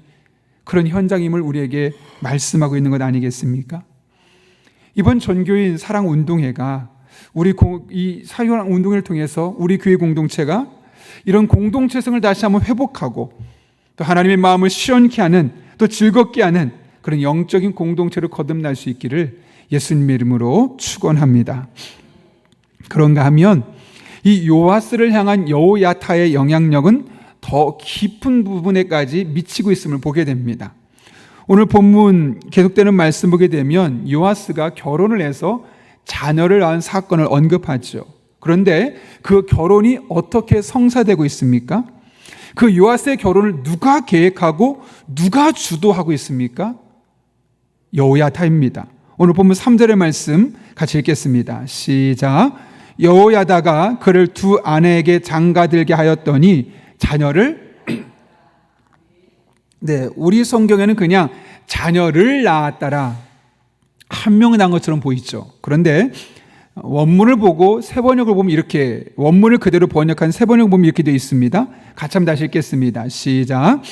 그런 현장임을 우리에게 말씀하고 있는 것 아니겠습니까? 이번 전교인 사랑운동회가 이 사랑운동회를 통해서 우리 교회 공동체가 이런 공동체성을 다시 한번 회복하고, 또 하나님의 마음을 시원케 하는, 또 즐겁게 하는 그런 영적인 공동체를 거듭날 수 있기를 예수님의 이름으로 축원합니다. 그런가 하면 이 요아스를 향한 여호야타의 영향력은 더 깊은 부분에까지 미치고 있음을 보게 됩니다. 오늘 본문 계속되는 말씀 보게 되면 요아스가 결혼을 해서 자녀를 낳은 사건을 언급하죠. 그런데 그 결혼이 어떻게 성사되고 있습니까? 그 요아스의 결혼을 누가 계획하고 누가 주도하고 있습니까? 여호야다입니다. 오늘 본문 3절의 말씀 같이 읽겠습니다. 시작. 여호야다가 그를 두 아내에게 장가들게 하였더니 자녀를 우리 성경에는 그냥 자녀를 낳았다라 한 명을 낳은 것처럼 보이죠. 그런데 원문을 보고 세번역을 보면 이렇게, 원문을 그대로 번역한 세번역을 보면 이렇게 되어 있습니다. 같이 한번 다시 읽겠습니다. 시작.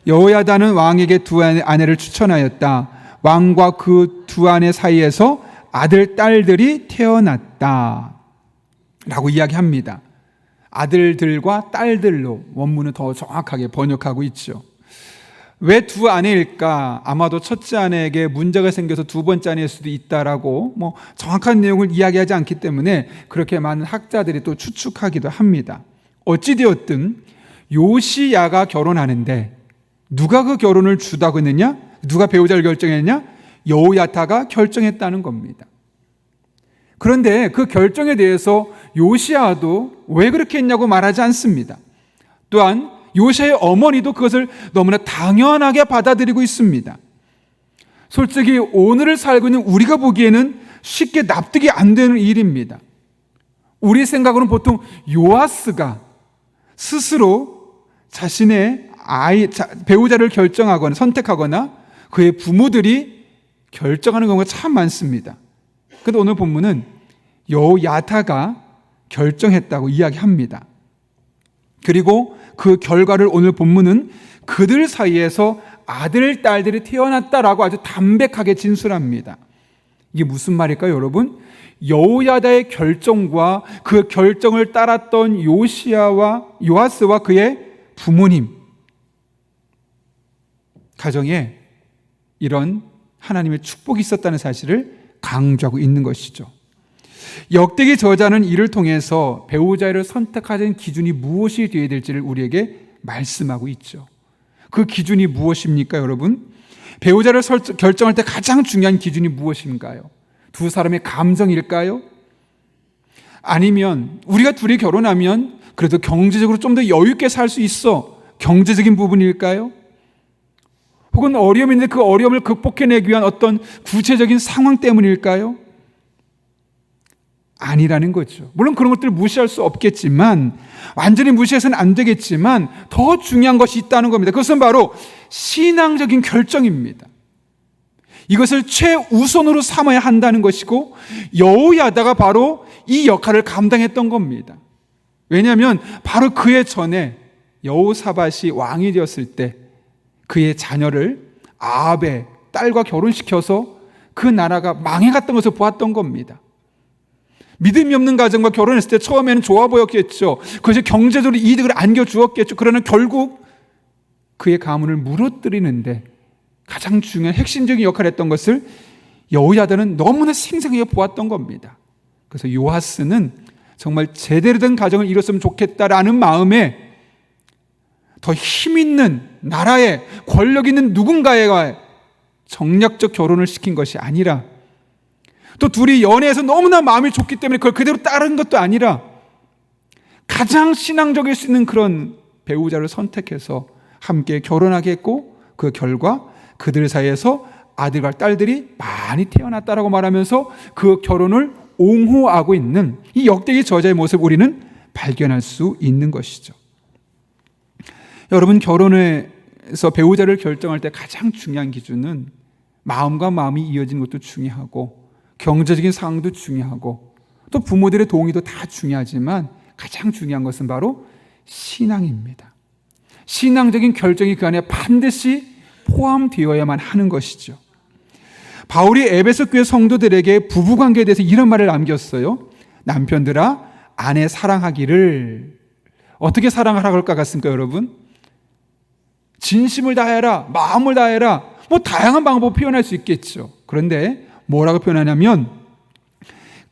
여호야다는 왕에게 두 아내를 추천하였다. 왕과 그 두 아내 사이에서 아들, 딸들이 태어났다 라고 이야기합니다. 아들들과 딸들로 원문은 더 정확하게 번역하고 있죠. 왜 두 아내일까? 아마도 첫째 아내에게 문제가 생겨서 두 번째 아내일 수도 있다라고 정확한 내용을 이야기하지 않기 때문에 그렇게 많은 학자들이 또 추측하기도 합니다. 어찌되었든 요시야가 결혼하는데 누가 그 결혼을 주다고 했느냐? 누가 배우자를 결정했느냐? 여호야다가 결정했다는 겁니다. 그런데 그 결정에 대해서 요시야도 왜 그렇게 했냐고 말하지 않습니다. 또한 요시야의 어머니도 그것을 너무나 당연하게 받아들이고 있습니다. 솔직히 오늘을 살고 있는 우리가 보기에는 쉽게 납득이 안 되는 일입니다. 우리 생각으로는 보통 요아스가 스스로 자신의 배우자를 결정하거나 선택하거나 그의 부모들이 결정하는 경우가 참 많습니다. 그런데 오늘 본문은 여호야다가 결정했다고 이야기합니다. 그리고 그 결과를 오늘 본문은 그들 사이에서 아들, 딸들이 태어났다라고 아주 담백하게 진술합니다. 이게 무슨 말일까요, 여러분? 여호야다의 결정과 그 결정을 따랐던 요아스와 그의 부모님 가정에 이런 하나님의 축복이 있었다는 사실을 강조하고 있는 것이죠. 역대기 저자는 이를 통해서 배우자를 선택하는 기준이 무엇이 되어야 될지를 우리에게 말씀하고 있죠. 그 기준이 무엇입니까, 여러분? 배우자를 결정할 때 가장 중요한 기준이 무엇인가요? 두 사람의 감정일까요? 아니면 우리가 둘이 결혼하면 그래도 경제적으로 좀 더 여유 있게 살 수 있어, 경제적인 부분일까요? 혹은 어려움이 있는데 그 어려움을 극복해내기 위한 어떤 구체적인 상황 때문일까요? 아니라는 거죠. 물론 그런 것들을 무시할 수 없겠지만, 완전히 무시해서는 안 되겠지만 더 중요한 것이 있다는 겁니다. 그것은 바로 신앙적인 결정입니다. 이것을 최우선으로 삼아야 한다는 것이고, 여호야다가 바로 이 역할을 감당했던 겁니다. 왜냐하면 바로 그의 전에 여호사밧이 왕이 되었을 때 그의 자녀를 아합의 딸과 결혼시켜서 그 나라가 망해갔던 것을 보았던 겁니다. 믿음이 없는 가정과 결혼했을 때 처음에는 좋아 보였겠죠. 그것이 경제적으로 이득을 안겨주었겠죠. 그러나 결국 그의 가문을 무너뜨리는데 가장 중요한 핵심적인 역할을 했던 것을 여호야다는 너무나 생생하게 보았던 겁니다. 그래서 요아스는 정말 제대로 된 가정을 이뤘으면 좋겠다라는 마음에 더 힘 있는 나라에 권력 있는 누군가와 정략적 결혼을 시킨 것이 아니라, 또 둘이 연애해서 너무나 마음이 좋기 때문에 그걸 그대로 따른 것도 아니라 가장 신앙적일 수 있는 그런 배우자를 선택해서 함께 결혼하게 했고, 그 결과 그들 사이에서 아들과 딸들이 많이 태어났다라고 말하면서 그 결혼을 옹호하고 있는 이 역대기 저자의 모습을 우리는 발견할 수 있는 것이죠. 여러분, 결혼에서 배우자를 결정할 때 가장 중요한 기준은 마음과 마음이 이어지는 것도 중요하고, 경제적인 상황도 중요하고, 또 부모들의 동의도 다 중요하지만 가장 중요한 것은 바로 신앙입니다. 신앙적인 결정이 그 안에 반드시 포함되어야만 하는 것이죠. 바울이 에베소 교회 성도들에게 부부관계에 대해서 이런 말을 남겼어요. 남편들아, 아내 사랑하기를. 어떻게 사랑하라고 할 것 같습니까, 여러분? 진심을 다해라, 마음을 다해라, 다양한 방법을 표현할 수 있겠죠. 그런데 뭐라고 표현하냐면,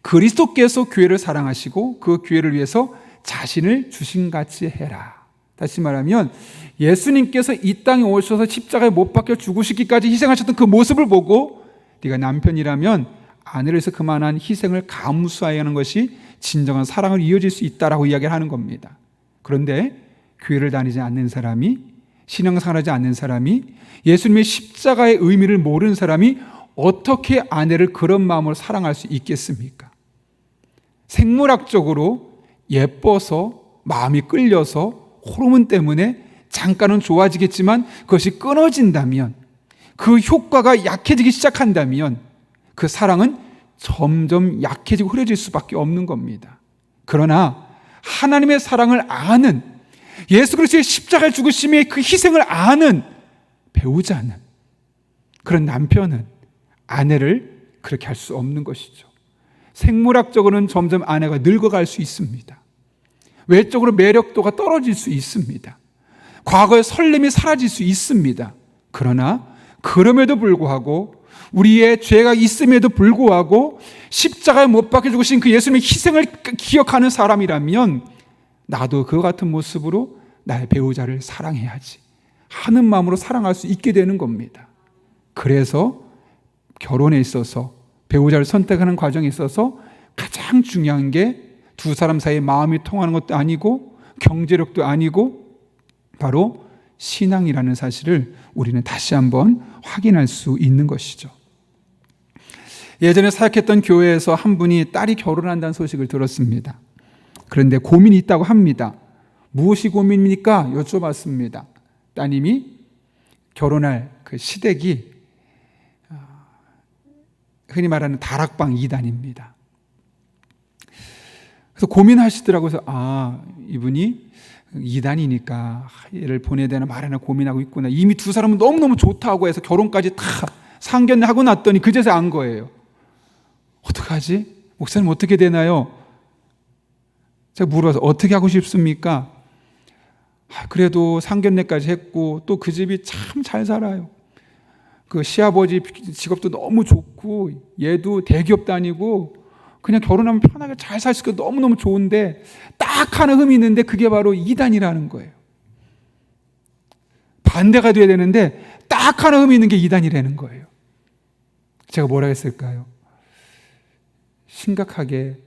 그리스도께서 교회를 사랑하시고 그 교회를 위해서 자신을 주신같이 해라. 다시 말하면 예수님께서 이 땅에 오셔서 십자가에 못 박혀 죽으시기까지 희생하셨던 그 모습을 보고 네가 남편이라면 아내를 위해서 그만한 희생을 감수해야 하는 것이 진정한 사랑을 이어질 수 있다라고 이야기를 하는 겁니다. 그런데 교회를 다니지 않는 사람이, 신앙생활하지 않는 사람이, 예수님의 십자가의 의미를 모르는 사람이 어떻게 아내를 그런 마음으로 사랑할 수 있겠습니까? 생물학적으로 예뻐서 마음이 끌려서 호르몬 때문에 잠깐은 좋아지겠지만 그것이 끊어진다면, 그 효과가 약해지기 시작한다면 그 사랑은 점점 약해지고 흐려질 수밖에 없는 겁니다. 그러나 하나님의 사랑을 아는, 예수 그리스도의 십자가의 죽으심의 그 희생을 아는 배우자는, 그런 남편은 아내를 그렇게 할 수 없는 것이죠. 생물학적으로는 점점 아내가 늙어갈 수 있습니다. 외적으로 매력도가 떨어질 수 있습니다. 과거의 설렘이 사라질 수 있습니다. 그러나 그럼에도 불구하고 우리의 죄가 있음에도 불구하고 십자가에 못 박혀 죽으신 그 예수님의 희생을 기억하는 사람이라면 나도 그와 같은 모습으로 나의 배우자를 사랑해야지 하는 마음으로 사랑할 수 있게 되는 겁니다. 그래서 결혼에 있어서 배우자를 선택하는 과정에 있어서 가장 중요한 게 두 사람 사이에 마음이 통하는 것도 아니고 경제력도 아니고 바로 신앙이라는 사실을 우리는 다시 한번 확인할 수 있는 것이죠. 예전에 사역했던 교회에서 한 분이 딸이 결혼한다는 소식을 들었습니다. 그런데 고민이 있다고 합니다. 무엇이 고민입니까? 여쭤봤습니다. 따님이 결혼할 그 시댁이 흔히 말하는 다락방 2단입니다. 그래서 고민하시더라고요. 그래서 이분이 2단이니까 얘를 보내야 되나 말하나 고민하고 있구나. 이미 두 사람은 너무너무 좋다고 해서 결혼까지 다 상견례하고 났더니 그제서 안 거예요. 어떡하지? 목사님 어떻게 되나요? 제가 물어봐서 어떻게 하고 싶습니까? 그래도 상견례까지 했고 또 그 집이 참 잘 살아요. 그 시아버지 직업도 너무 좋고 얘도 대기업 다니고 그냥 결혼하면 편하게 잘 살 수 있고 너무너무 좋은데 딱 하나 흠이 있는데 그게 바로 2단이라는 거예요. 반대가 돼야 되는데 딱 하나 흠이 있는 게 2단이라는 거예요. 제가 뭐라 했을까요? 심각하게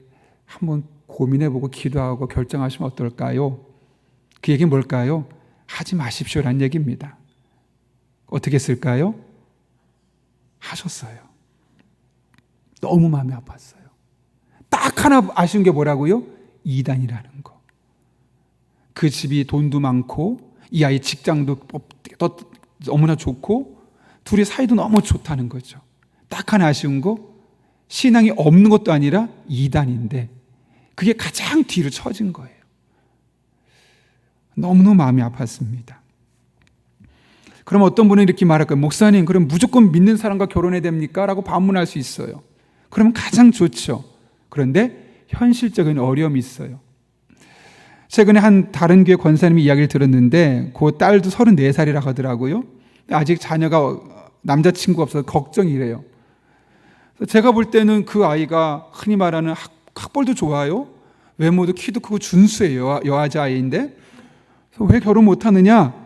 한번 고민해보고 기도하고 결정하시면 어떨까요? 그 얘기는 뭘까요? 하지 마십시오라는 얘기입니다. 어떻게 했을까요? 하셨어요. 너무 마음이 아팠어요. 딱 하나 아쉬운 게 뭐라고요? 2단이라는 거. 그 집이 돈도 많고 이 아이 직장도 너무나 좋고 둘이 사이도 너무 좋다는 거죠. 딱 하나 아쉬운 거 신앙이 없는 것도 아니라 2단인데 그게 가장 뒤로 처진 거예요. 너무너무 마음이 아팠습니다. 그럼 어떤 분은 이렇게 말할 거예요. 목사님, 그럼 무조건 믿는 사람과 결혼해야 됩니까? 라고 반문할 수 있어요. 그러면 가장 좋죠. 그런데 현실적인 어려움이 있어요. 최근에 한 다른 교회 권사님이 이야기를 들었는데 그 딸도 34살이라고 하더라고요. 아직 자녀가 남자친구가 없어서 걱정이래요. 제가 볼 때는 그 아이가 흔히 말하는 학벌도 좋아요. 외모도 키도 크고 준수해요. 여자아이인데 왜 결혼 못하느냐?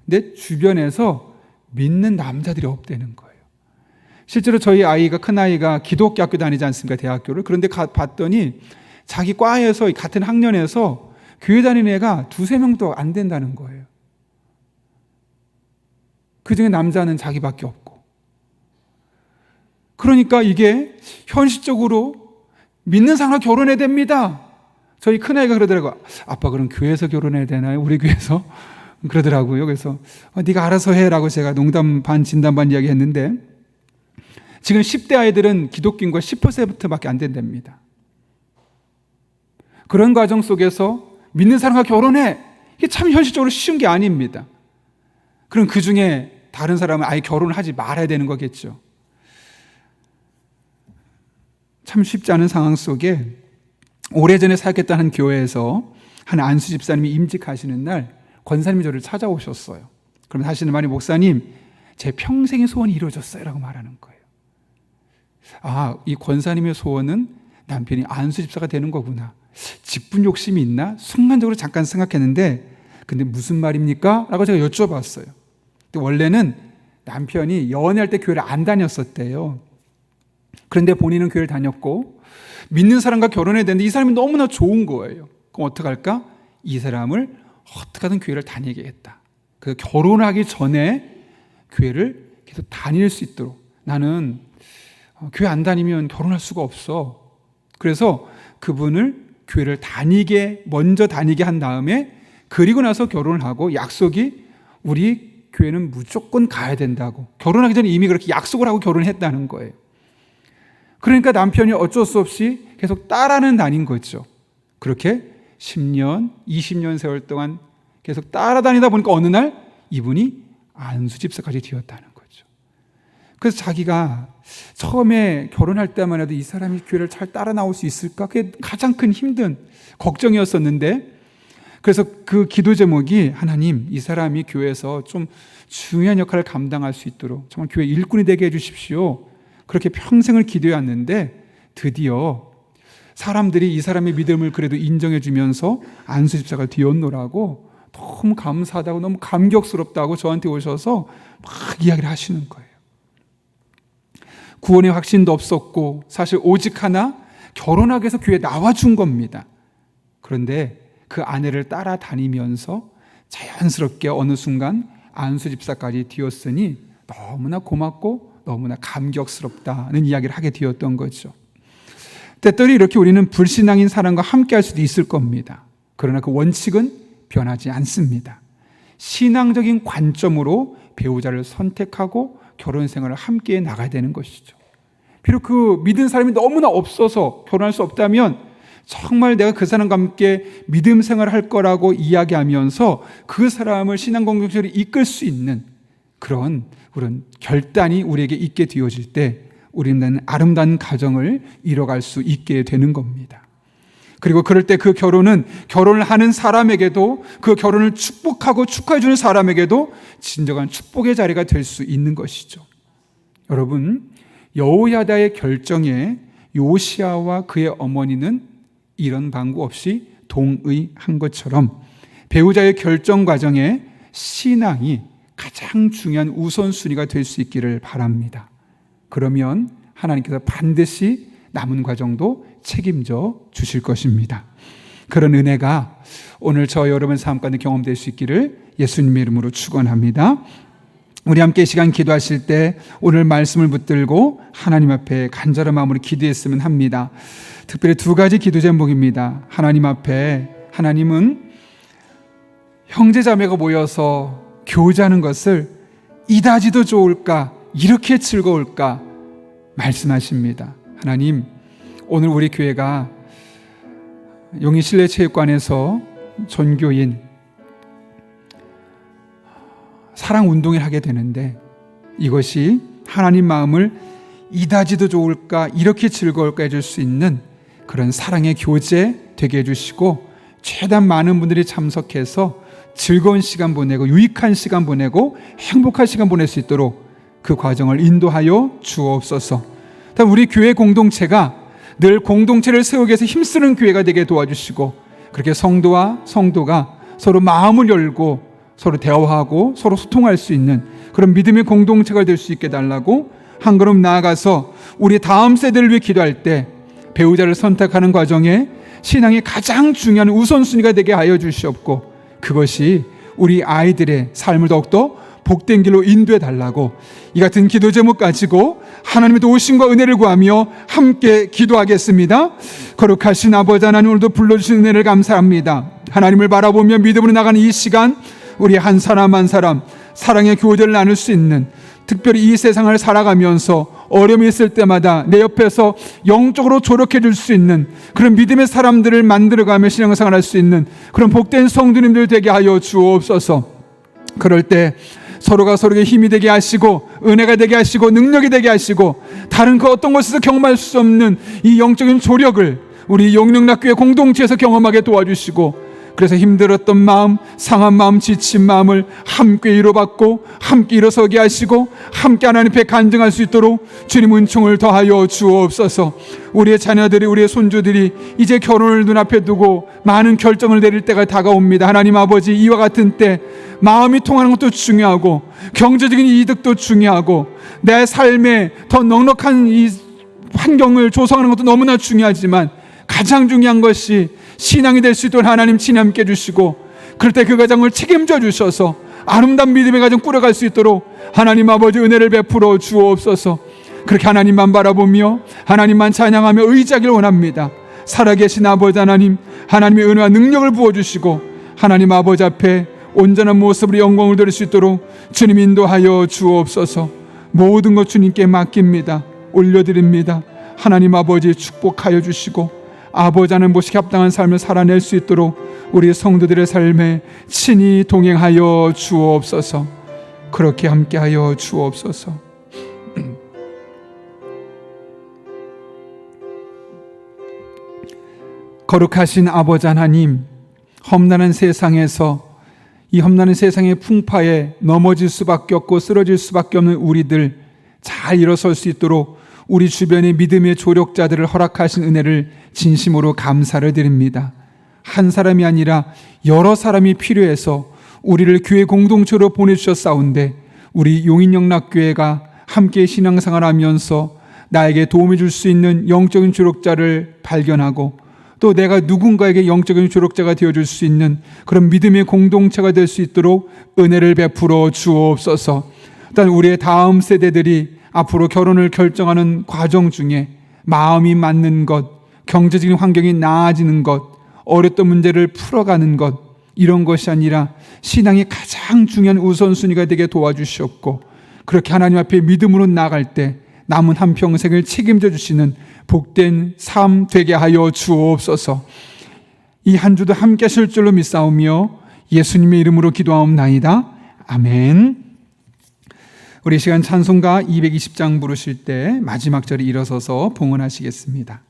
내 주변에서 믿는 남자들이 없다는 거예요. 실제로 저희 아이가 큰아이가 기독교 학교 다니지 않습니까? 대학교를. 그런데 봤더니 자기 과에서 같은 학년에서 교회 다니는 애가 2-3명도 안 된다는 거예요. 그중에 남자는 자기밖에 없고. 그러니까 이게 현실적으로 믿는 사람과 결혼해야 됩니다. 저희 큰아이가 그러더라고요. 아빠 그럼 교회에서 결혼해야 되나요? 우리 교회에서? 그러더라고요. 그래서 네가 알아서 해라고 제가 농담 반 진담 반 이야기했는데 지금 10대 아이들은 기독교인과 10%밖에 안 된답니다. 그런 과정 속에서 믿는 사람과 결혼해. 이게 참 현실적으로 쉬운 게 아닙니다. 그럼 그 중에 다른 사람은 아예 결혼을 하지 말아야 되는 거겠죠. 참 쉽지 않은 상황 속에 오래전에 사역했던 한 교회에서 한 안수 집사님이 임직하시는 날 권사님이 저를 찾아오셨어요. 그럼 하시는 말이 목사님 제 평생의 소원이 이루어졌어요 라고 말하는 거예요. 이 권사님의 소원은 남편이 안수 집사가 되는 거구나. 직분 욕심이 있나? 순간적으로 잠깐 생각했는데 근데 무슨 말입니까? 라고 제가 여쭤봤어요. 근데 원래는 남편이 연애할 때 교회를 안 다녔었대요. 그런데 본인은 교회를 다녔고 믿는 사람과 결혼해야 되는데 이 사람이 너무나 좋은 거예요. 그럼 어떡할까? 이 사람을 어떻게든 교회를 다니겠다. 그 결혼하기 전에 교회를 계속 다닐 수 있도록 나는 교회 안 다니면 결혼할 수가 없어. 그래서 그분을 교회를 먼저 다니게 한 다음에 그리고 나서 결혼을 하고 약속이 우리 교회는 무조건 가야 된다고. 결혼하기 전에 이미 그렇게 약속을 하고 결혼을 했다는 거예요. 그러니까 남편이 어쩔 수 없이 계속 따라는 다닌 거죠. 그렇게 10년, 20년 세월 동안 계속 따라다니다 보니까 어느 날 이분이 안수집사까지 되었다는 거죠. 그래서 자기가 처음에 결혼할 때만 해도 이 사람이 교회를 잘 따라 나올 수 있을까? 그게 가장 큰 힘든 걱정이었었는데 그래서 그 기도 제목이 하나님, 이 사람이 교회에서 좀 중요한 역할을 감당할 수 있도록 정말 교회 일꾼이 되게 해주십시오. 그렇게 평생을 기도해왔는데 드디어 사람들이 이 사람의 믿음을 그래도 인정해주면서 안수 집사가 되었노라고 너무 감사하다고 너무 감격스럽다고 저한테 오셔서 막 이야기를 하시는 거예요. 구원의 확신도 없었고 사실 오직 하나 결혼하기 위해서 교회에 나와준 겁니다. 그런데 그 아내를 따라다니면서 자연스럽게 어느 순간 안수 집사까지 되었으니 너무나 고맙고 너무나 감격스럽다는 이야기를 하게 되었던 거죠. 때때로 이렇게 우리는 불신앙인 사람과 함께 할 수도 있을 겁니다. 그러나 그 원칙은 변하지 않습니다. 신앙적인 관점으로 배우자를 선택하고 결혼 생활을 함께 나가야 되는 것이죠. 비록 그 믿은 사람이 너무나 없어서 결혼할 수 없다면 정말 내가 그 사람과 함께 믿음 생활을 할 거라고 이야기하면서 그 사람을 신앙 공동체로 이끌 수 있는 그런 결단이 우리에게 있게 되어질 때 우리는 아름다운 가정을 이뤄갈 수 있게 되는 겁니다. 그리고 그럴 때 그 결혼은 결혼을 하는 사람에게도 그 결혼을 축복하고 축하해 주는 사람에게도 진정한 축복의 자리가 될 수 있는 것이죠. 여러분, 여호야다의 결정에 요시야와 그의 어머니는 이런 방구 없이 동의한 것처럼 배우자의 결정 과정에 신앙이 가장 중요한 우선순위가 될 수 있기를 바랍니다. 그러면 하나님께서 반드시 남은 과정도 책임져 주실 것입니다. 그런 은혜가 오늘 저 여러분 삶 가운데 경험될 수 있기를 예수님의 이름으로 축원합니다. 우리 함께 이 시간 기도하실 때 오늘 말씀을 붙들고 하나님 앞에 간절한 마음으로 기도했으면 합니다. 특별히 두 가지 기도 제목입니다. 하나님 앞에, 하나님은 형제자매가 모여서 교제하는 것을 이다지도 좋을까, 이렇게 즐거울까 말씀하십니다. 하나님, 오늘 우리 교회가 용인 실내체육관에서 전교인 사랑운동을 하게 되는데 이것이 하나님 마음을 이다지도 좋을까, 이렇게 즐거울까 해줄 수 있는 그런 사랑의 교제 되게 해주시고 최대한 많은 분들이 참석해서 즐거운 시간 보내고 유익한 시간 보내고 행복한 시간 보낼 수 있도록 그 과정을 인도하여 주옵소서. 우리 교회 공동체가 늘 공동체를 세우기 위해서 힘쓰는 교회가 되게 도와주시고 그렇게 성도와 성도가 서로 마음을 열고 서로 대화하고 서로 소통할 수 있는 그런 믿음의 공동체가 될 수 있게 달라고 한 걸음 나아가서 우리 다음 세대를 위해 기도할 때 배우자를 선택하는 과정에 신앙이 가장 중요한 우선순위가 되게 하여 주시옵고 그것이 우리 아이들의 삶을 더욱더 복된 길로 인도해 달라고 이 같은 기도 제목 가지고 하나님의 도우심과 은혜를 구하며 함께 기도하겠습니다. 거룩하신 아버지 하나님, 오늘도 불러주신 은혜를 감사합니다. 하나님을 바라보며 믿음으로 나가는 이 시간 우리 한 사람 한 사람 사랑의 교제를 나눌 수 있는, 특별히 이 세상을 살아가면서 어려움이 있을 때마다 내 옆에서 영적으로 조력해 줄 수 있는 그런 믿음의 사람들을 만들어가며 신앙생활 할 수 있는 그런 복된 성도님들 되게 하여 주옵소서. 그럴 때 서로가 서로에게 힘이 되게 하시고 은혜가 되게 하시고 능력이 되게 하시고 다른 그 어떤 곳에서 경험할 수 없는 이 영적인 조력을 우리 용령락교회 공동체에서 경험하게 도와주시고, 그래서 힘들었던 마음, 상한 마음, 지친 마음을 함께 위로받고 함께 일어서게 하시고 함께 하나님 앞에 간증할 수 있도록 주님 은총을 더하여 주옵소서. 우리의 자녀들이, 우리의 손주들이 이제 결혼을 눈앞에 두고 많은 결정을 내릴 때가 다가옵니다. 하나님 아버지, 이와 같은 때 마음이 통하는 것도 중요하고 경제적인 이득도 중요하고 내 삶에 더 넉넉한 이 환경을 조성하는 것도 너무나 중요하지만 가장 중요한 것이 신앙이 될 수 있도록 하나님 친히 함께 해주시고 그럴 때 그 가정을 책임져 주셔서 아름다운 믿음의 가정 꾸려갈 수 있도록 하나님 아버지 은혜를 베풀어 주옵소서. 그렇게 하나님만 바라보며 하나님만 찬양하며 의지하기를 원합니다. 살아계신 아버지 하나님, 하나님의 은혜와 능력을 부어주시고 하나님 아버지 앞에 온전한 모습으로 영광을 드릴 수 있도록 주님 인도하여 주옵소서. 모든 것 주님께 맡깁니다. 올려드립니다. 하나님 아버지 축복하여 주시고 아버지 하나님 모시기 합당한 삶을 살아낼 수 있도록 우리 성도들의 삶에 친히 동행하여 주옵소서. 그렇게 함께하여 주옵소서. 거룩하신 아버지 하나님, 험난한 세상에서 이 험난한 세상의 풍파에 넘어질 수밖에 없고 쓰러질 수밖에 없는 우리들 잘 일어설 수 있도록 우리 주변의 믿음의 조력자들을 허락하신 은혜를 진심으로 감사를 드립니다. 한 사람이 아니라 여러 사람이 필요해서 우리를 교회 공동체로 보내주셨사온데 우리 용인영락교회가 함께 신앙생활하면서 나에게 도움을 줄 수 있는 영적인 조력자를 발견하고 또 내가 누군가에게 영적인 조력자가 되어줄 수 있는 그런 믿음의 공동체가 될 수 있도록 은혜를 베풀어 주옵소서. 일단 우리의 다음 세대들이 앞으로 결혼을 결정하는 과정 중에 마음이 맞는 것, 경제적인 환경이 나아지는 것, 어렸던 문제를 풀어가는 것, 이런 것이 아니라 신앙이 가장 중요한 우선순위가 되게 도와주시옵고 그렇게 하나님 앞에 믿음으로 나아갈 때 남은 한평생을 책임져 주시는 복된 삶 되게 하여 주옵소서. 이 한 주도 함께 하실 줄로 믿사오며 예수님의 이름으로 기도하옵나이다. 아멘. 우리 시간 찬송가 220장 부르실 때 마지막 절에 일어서서 봉헌하시겠습니다.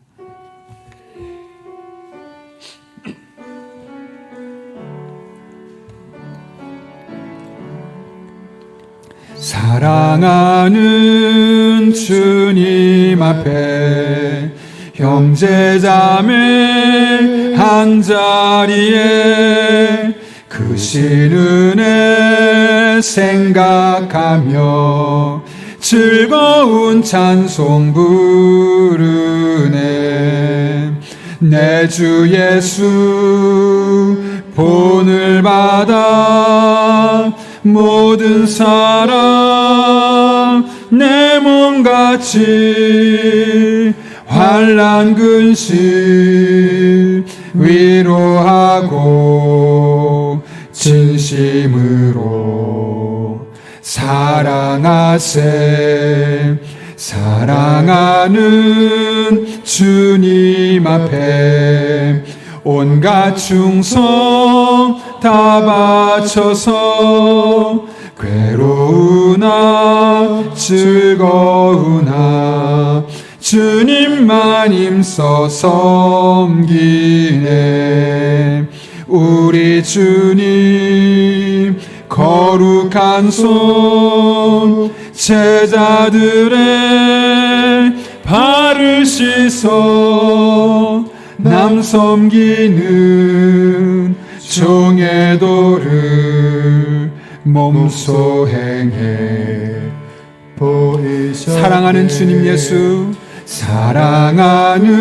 사랑하는 주님 앞에 형제자매 한자리에 그 신은혜 생각하며 즐거운 찬송 부르네. 내 주 예수 본을 받아 모든 사람 내 몸같이 환난 근심 위로하고 진심으로 사랑하세. 사랑하는 주님 앞에 온갖 충성 다 바쳐서 괴로우나 즐거우나 주님만 힘써 섬기네. 우리 주님 거룩한 손 제자들의 발을 씻어 남 섬기는 종의 도를 몸소 행해 보이셨네. 사랑하는 주님 예수, 사랑하는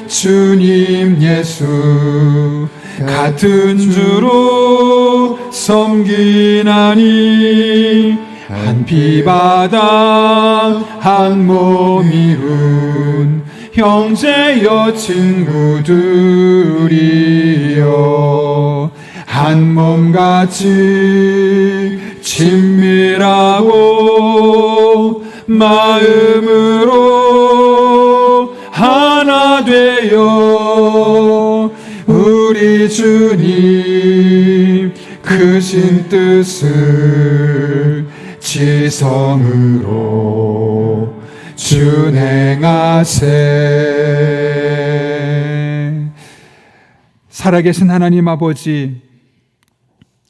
주님 예수, 같은 주로 섬기나니 한 피바다 한 몸 이룬 형제여 친구들이여 한 몸같이 친밀하고 마음으로 하나 되어 우리 주님 크신 뜻을 지성으로 준행하세. 살아계신 하나님 아버지,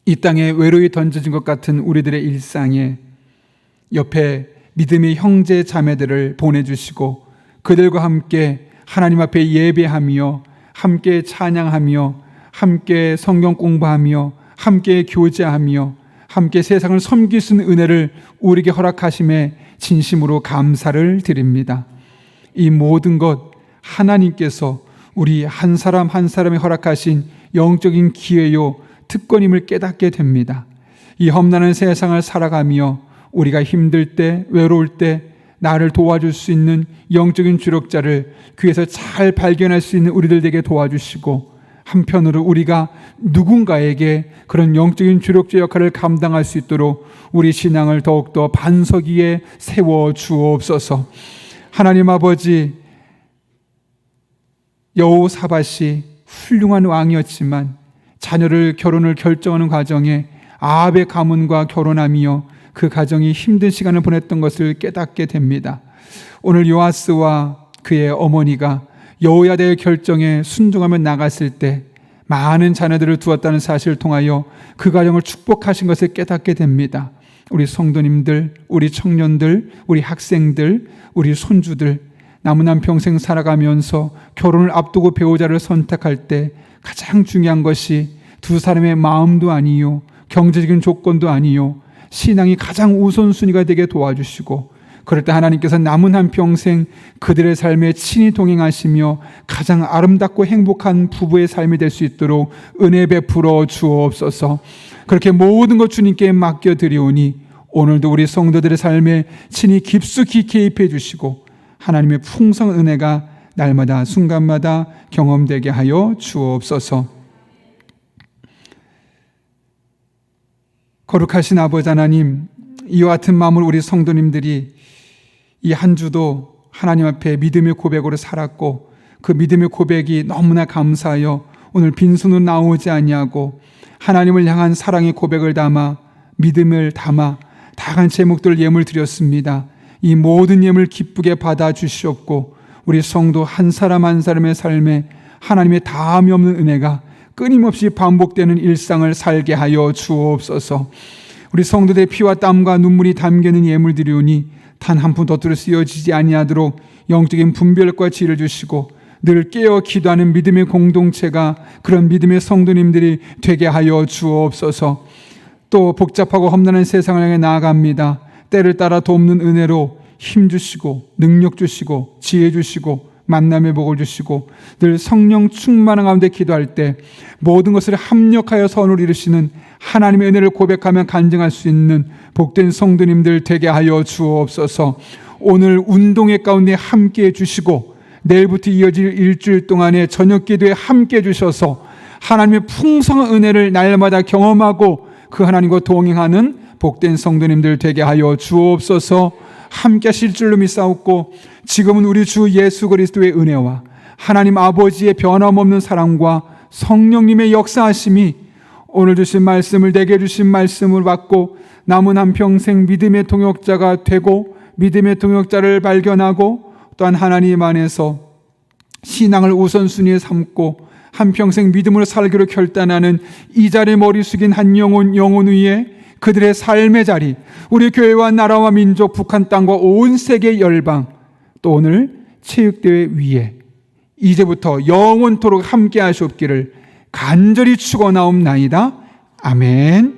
이 땅에 외로이 던져진 것 같은 우리들의 일상에 옆에 믿음의 형제 자매들을 보내주시고 그들과 함께 하나님 앞에 예배하며 함께 찬양하며 함께 성경 공부하며 함께 교제하며 함께 세상을 섬길 수 있는 은혜를 우리에게 허락하심에 진심으로 감사를 드립니다. 이 모든 것 하나님께서 우리 한 사람 한 사람에 허락하신 영적인 기회요 특권임을 깨닫게 됩니다. 이 험난한 세상을 살아가며 우리가 힘들 때 외로울 때 나를 도와줄 수 있는 영적인 주력자를 귀에서 잘 발견할 수 있는 우리들 되게 도와주시고 한편으로 우리가 누군가에게 그런 영적인 주력자 역할을 감당할 수 있도록 우리 신앙을 더욱더 반석 위에 세워 주옵소서. 하나님 아버지, 여호사밧이 훌륭한 왕이었지만 자녀를 결혼을 결정하는 과정에 아합의 가문과 결혼하며 그 가정이 힘든 시간을 보냈던 것을 깨닫게 됩니다. 오늘 요아스와 그의 어머니가 여호야다의 결정에 순종하며 나갔을 때 많은 자녀들을 두었다는 사실을 통하여 그 가정을 축복하신 것을 깨닫게 됩니다. 우리 성도님들, 우리 청년들, 우리 학생들, 우리 손주들, 남은 한 평생 살아가면서 결혼을 앞두고 배우자를 선택할 때 가장 중요한 것이 두 사람의 마음도 아니요, 경제적인 조건도 아니요, 신앙이 가장 우선순위가 되게 도와주시고, 그럴 때 하나님께서 남은 한 평생 그들의 삶에 친히 동행하시며 가장 아름답고 행복한 부부의 삶이 될 수 있도록 은혜 베풀어 주옵소서. 그렇게 모든 것 주님께 맡겨드리오니 오늘도 우리 성도들의 삶에 친히 깊숙이 개입해 주시고 하나님의 풍성한 은혜가 날마다 순간마다 경험되게 하여 주옵소서. 거룩하신 아버지 하나님, 이와 같은 마음을 우리 성도님들이 이 한 주도 하나님 앞에 믿음의 고백으로 살았고, 그 믿음의 고백이 너무나 감사하여 오늘 빈손으로 나오지 아니하고 하나님을 향한 사랑의 고백을 담아 믿음을 담아 다양한 제목들 예물 드렸습니다. 이 모든 예물 기쁘게 받아 주시옵고 우리 성도 한 사람 한 사람의 삶에 하나님의 다함이 없는 은혜가 끊임없이 반복되는 일상을 살게 하여 주옵소서. 우리 성도들의 피와 땀과 눈물이 담겨있는 예물 드리오니 단 한 푼 덧으로 쓰여지지 아니하도록 영적인 분별과 지혜를 주시고 늘 깨어 기도하는 믿음의 공동체가 그런 믿음의 성도님들이 되게 하여 주옵소서. 또 복잡하고 험난한 세상을 향해 나아갑니다. 때를 따라 돕는 은혜로 힘 주시고 능력 주시고 지혜 주시고 만남의 복을 주시고 늘 성령 충만한 가운데 기도할 때 모든 것을 합력하여 선을 이루시는 하나님의 은혜를 고백하며 간증할 수 있는 복된 성도님들 되게 하여 주옵소서. 오늘 운동회 가운데 함께해 주시고 내일부터 이어질 일주일 동안의 저녁 기도에 함께해 주셔서 하나님의 풍성한 은혜를 날마다 경험하고 그 하나님과 동행하는 복된 성도님들 되게 하여 주옵소서. 함께 하실 줄로 믿사옵고 지금은 우리 주 예수 그리스도의 은혜와 하나님 아버지의 변함없는 사랑과 성령님의 역사하심이 오늘 주신 말씀을 내게 주신 말씀을 받고 남은 한평생 믿음의 동역자가 되고 믿음의 동역자를 발견하고 또한 하나님 안에서 신앙을 우선순위에 삼고 한평생 믿음으로 살기로 결단하는 이 자리에 머리 숙인 한 영혼 위에 그들의 삶의 자리, 우리 교회와 나라와 민족, 북한 땅과 온 세계 열방, 또 오늘 체육대회 위에 이제부터 영원토록 함께 하시옵기를 간절히 축원하옵나이다. 아멘.